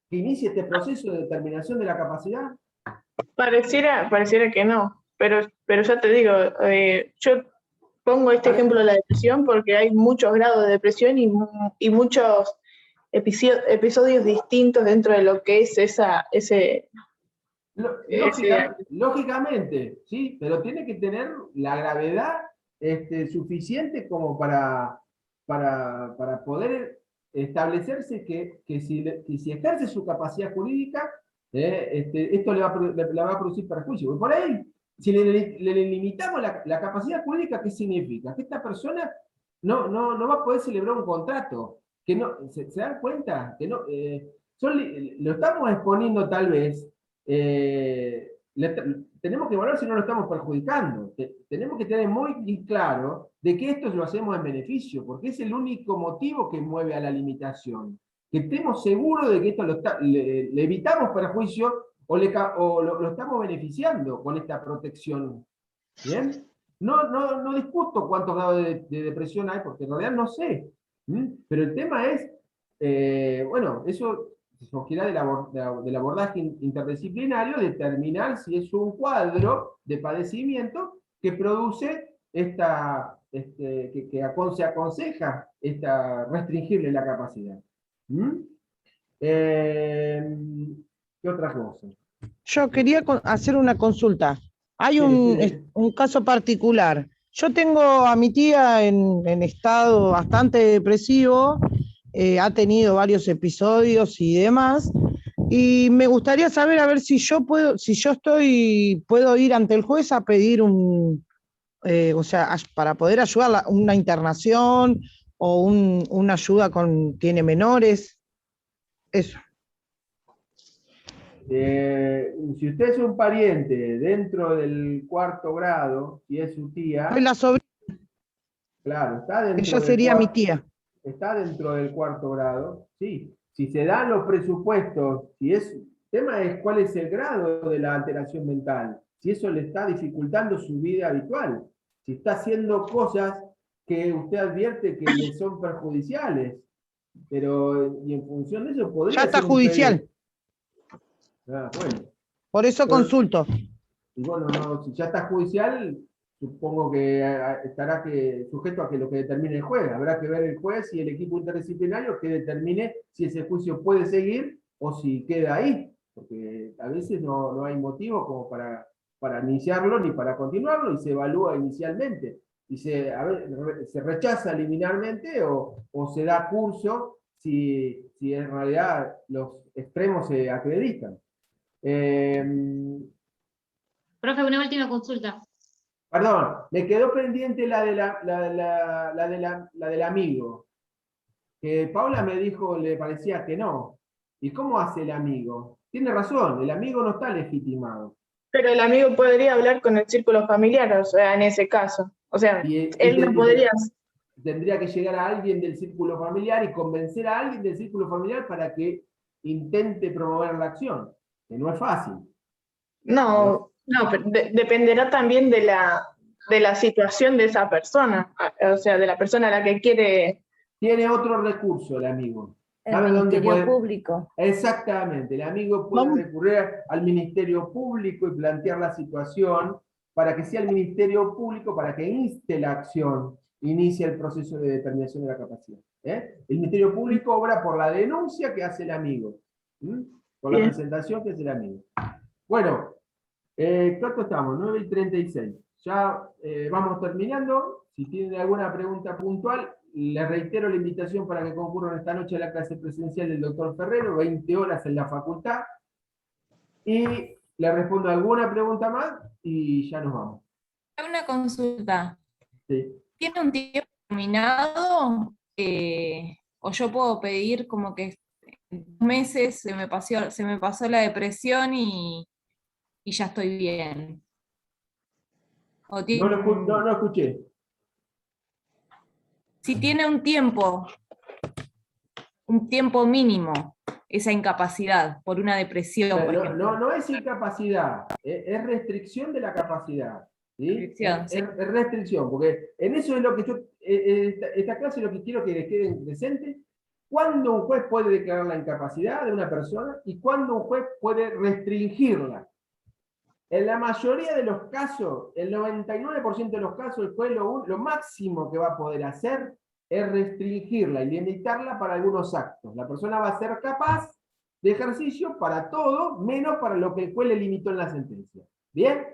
S1: que inicie este proceso de determinación de la capacidad?
S9: Pareciera que no, pero ya te digo, yo pongo este ejemplo de la depresión porque hay muchos grados de depresión y muchos episodios distintos dentro de lo que es
S1: lógicamente, sí, pero tiene que tener la gravedad suficiente como para poder establecerse que si ejerce su capacidad jurídica, esto le va a producir perjuicio. Y por ahí, si le limitamos la capacidad jurídica, ¿qué significa? Que esta persona no va a poder celebrar un contrato. Que no, ¿se dan cuenta? Que no, lo estamos exponiendo tal vez, tenemos que evaluar si no lo estamos perjudicando. Tenemos que tener muy claro de que esto lo hacemos en beneficio, porque es el único motivo que mueve a la limitación. Que estemos seguros de que esto le evitamos perjuicio o lo estamos beneficiando con esta protección. ¿Bien? No discuto cuántos grados de depresión hay, porque en realidad no sé. Pero el tema es, bueno, eso surgirá del abordaje interdisciplinario, determinar si es un cuadro de padecimiento que produce que se aconseja restringirle la capacidad. ¿Qué otra cosa?
S13: Yo quería hacer una consulta. Hay un caso particular. Yo tengo a mi tía en estado bastante depresivo, ha tenido varios episodios y demás, y me gustaría saber a ver si yo puedo ir ante el juez a pedir para poder ayudarla, una internación o una ayuda tiene menores, eso.
S1: Si usted es un pariente dentro del cuarto grado, si es su tía...
S13: Soy la sobrina.
S1: Claro, está dentro
S13: ella sería mi tía.
S1: Está dentro del cuarto grado, sí. Si se dan los presupuestos, el tema es cuál es el grado de la alteración mental, si eso le está dificultando su vida habitual, si está haciendo cosas que usted advierte que le son perjudiciales, y en función de eso podría...
S13: Ya está judicial.
S1: Bueno.
S13: Por eso consulto.
S1: Y bueno, si ya está judicial, supongo que estará sujeto a que lo que determine el juez. Habrá que ver el juez y el equipo interdisciplinario que determine si ese juicio puede seguir o si queda ahí. Porque a veces no hay motivo como para iniciarlo ni para continuarlo y se evalúa inicialmente. Y se rechaza liminarmente o se da curso si si en realidad los extremos se acreditan.
S14: Profe, una última consulta.
S1: Perdón, me quedó pendiente la del amigo. Que Paula me dijo, le parecía que no. ¿Y cómo hace el amigo? Tiene razón, el amigo no está legitimado.
S9: Pero el amigo podría hablar con el círculo familiar, o sea, en ese caso. O sea, él no podría...
S1: Tendría que llegar a alguien del círculo familiar y convencer a alguien del círculo familiar para que intente promover la acción, que no es fácil.
S9: No, pero dependerá también de la situación de esa persona, o sea, de la persona a la que quiere...
S1: Tiene otro recurso el amigo.
S11: El Ministerio Público.
S1: Exactamente, el amigo puede recurrir al Ministerio Público y plantear la situación para que sea el Ministerio Público, para que inste la acción, inicie el proceso de determinación de la capacidad. El Ministerio Público obra por la denuncia que hace el amigo, por la presentación que hace el amigo. Bueno, ¿cuánto estamos? 9:36. Ya vamos terminando. Si tienen alguna pregunta puntual, les reitero la invitación para que concurran esta noche a la clase presencial del doctor Ferrero, 20 horas en la facultad. Y le respondo alguna pregunta más y ya nos vamos.
S15: Una consulta.
S1: Sí.
S15: ¿Tiene un tiempo determinado? ¿O yo puedo pedir como que en 2 meses se me pasó la depresión y ya estoy bien? ¿O tiene...
S1: No escuché.
S15: Si tiene un tiempo mínimo, esa incapacidad por una depresión, por ejemplo.
S1: No es incapacidad, es restricción de la capacidad. ¿Sí?
S15: Restricción, sí.
S1: Es restricción, porque en eso es lo que yo, esta clase es lo que quiero que les quede presente. ¿Cuándo un juez puede declarar la incapacidad de una persona y cuándo un juez puede restringirla? En la mayoría de los casos, el 99% de los casos, el juez lo máximo que va a poder hacer es restringirla y limitarla para algunos actos. La persona va a ser capaz de ejercicio para todo, menos para lo que el juez le limitó en la sentencia. ¿Bien?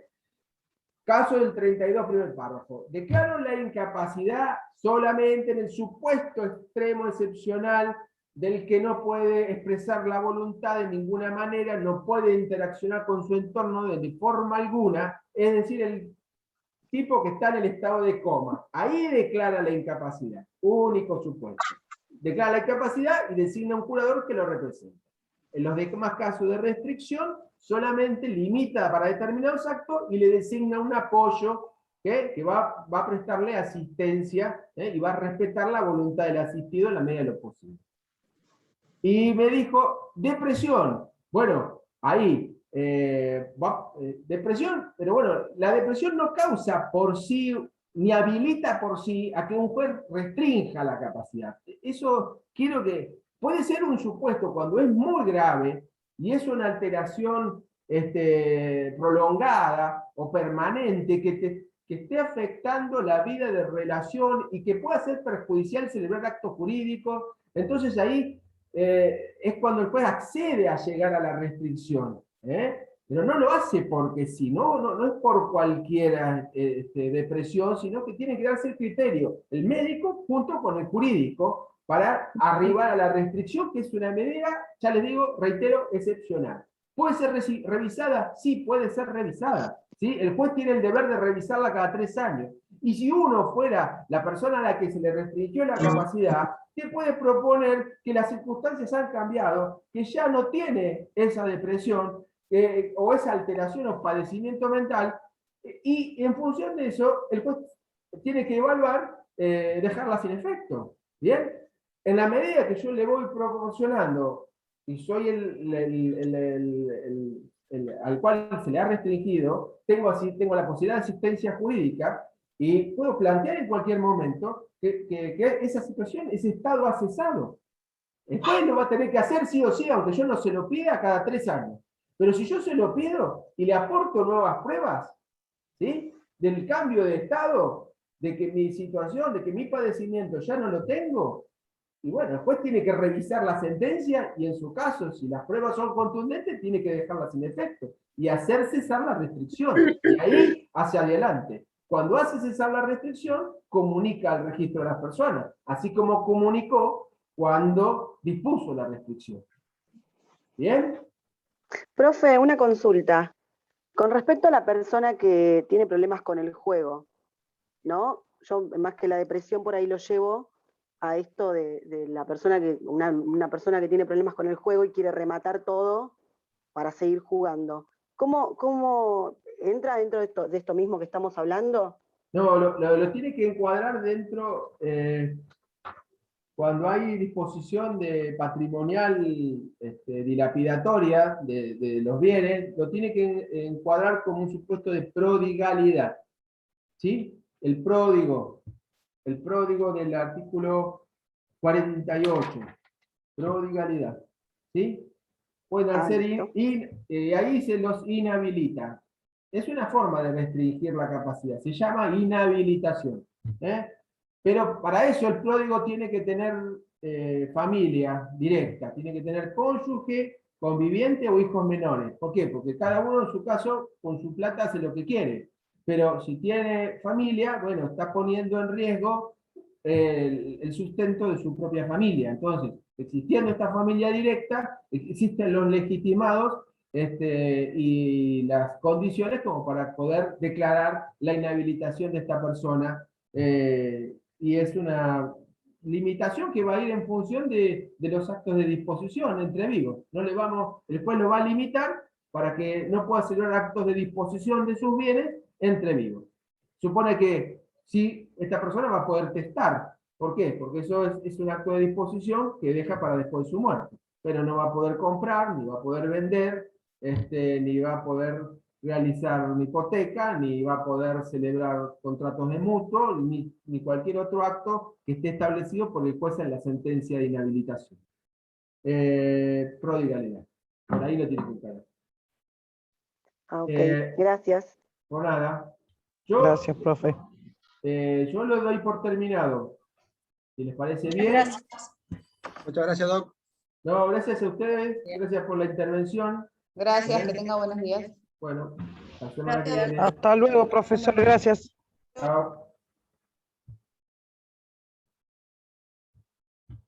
S1: Caso del 32, primer párrafo. Declaro la incapacidad solamente en el supuesto extremo excepcional del que no puede expresar la voluntad de ninguna manera, no puede interaccionar con su entorno de forma alguna, es decir, el tipo que está en el estado de coma. Ahí declara la incapacidad, único supuesto. Declara la incapacidad y designa un curador que lo representa. En los demás casos de restricción, solamente limita para determinados actos y le designa un apoyo que va a prestarle asistencia y va a respetar la voluntad del asistido en la medida de lo posible. Y me dijo, depresión. Bueno, ahí, depresión, pero bueno, la depresión no causa por sí, ni habilita por sí a que un juez restrinja la capacidad. Eso quiero que, puede ser un supuesto cuando es muy grave y es una alteración prolongada o permanente que esté afectando la vida de relación y que pueda ser perjudicial celebrar actos jurídicos. Entonces ahí es cuando el juez accede a llegar a la restricción, pero no lo hace porque sí, no es por cualquier depresión, sino que tiene que darse el criterio, el médico junto con el jurídico, para arribar a la restricción, que es una medida, ya les digo, reitero, excepcional. ¿Puede ser revisada? Sí, puede ser revisada. ¿Sí? El juez tiene el deber de revisarla cada 3 años. Y si uno fuera la persona a la que se le restringió la capacidad, te puede proponer que las circunstancias han cambiado, que ya no tiene esa depresión o esa alteración o padecimiento mental, y en función de eso, el juez tiene que evaluar dejarla sin efecto. ¿Bien? En la medida que yo le voy proporcionando y soy al cual se le ha restringido, tengo la posibilidad de asistencia jurídica y puedo plantear en cualquier momento que esa situación, ese estado ha cesado. El juez lo va a tener que hacer sí o sí, aunque yo no se lo pida cada 3 años. Pero si yo se lo pido y le aporto nuevas pruebas, ¿sí?, del cambio de estado, de que mi situación, de que mi padecimiento ya no lo tengo, y bueno, el juez tiene que revisar la sentencia y en su caso, si las pruebas son contundentes, tiene que dejarla sin efecto y hacer cesar la restricción. Y ahí hacia adelante. Cuando hace cesar la restricción, comunica al registro de las personas. Así como comunicó cuando dispuso la restricción. ¿Bien?
S16: Profe, una consulta. Con respecto a la persona que tiene problemas con el juego, ¿no? Yo más que la depresión por ahí lo llevo a esto de la persona que, una persona que tiene problemas con el juego y quiere rematar todo para seguir jugando. ¿Cómo entra dentro de esto mismo que estamos hablando?
S1: No, lo tiene que encuadrar dentro, cuando hay disposición de patrimonial dilapidatoria de los bienes, lo tiene que encuadrar como un supuesto de prodigalidad. ¿Sí? El pródigo del artículo 48, prodigalidad. ¿Sí? Pueden ser, ahí se los inhabilita. Es una forma de restringir la capacidad, se llama inhabilitación. Pero para eso el pródigo tiene que tener familia directa, tiene que tener cónyuge, conviviente o hijos menores. ¿Por qué? Porque cada uno en su caso con su plata hace lo que quiere. Pero si tiene familia, bueno, está poniendo en riesgo el sustento de su propia familia. Entonces, existiendo esta familia directa, existen los legitimados y las condiciones como para poder declarar la inhabilitación de esta persona. Y es una limitación que va a ir en función de los actos de disposición entre vivos. El juez lo va a limitar para que no pueda celebrar actos de disposición de sus bienes entre vivos. Supone que si esta persona va a poder testar. ¿Por qué? Porque eso es un acto de disposición que deja para después de su muerte. Pero no va a poder comprar, ni va a poder vender, ni va a poder realizar una hipoteca, ni va a poder celebrar contratos de mutuo, ni cualquier otro acto que esté establecido por el juez en la sentencia de inhabilitación. Prodigalidad. Por ahí lo tiene que encarar.
S16: Ok, gracias.
S1: Por nada.
S13: Gracias, profe.
S1: Yo lo doy por terminado. Si les parece bien.
S16: Gracias.
S5: Muchas gracias, Doc.
S1: No, gracias a ustedes. Gracias por la intervención.
S6: Gracias, que tenga buenos días.
S1: Bueno, la semana que viene.
S13: Hasta luego, profesor. Gracias.
S1: Chao.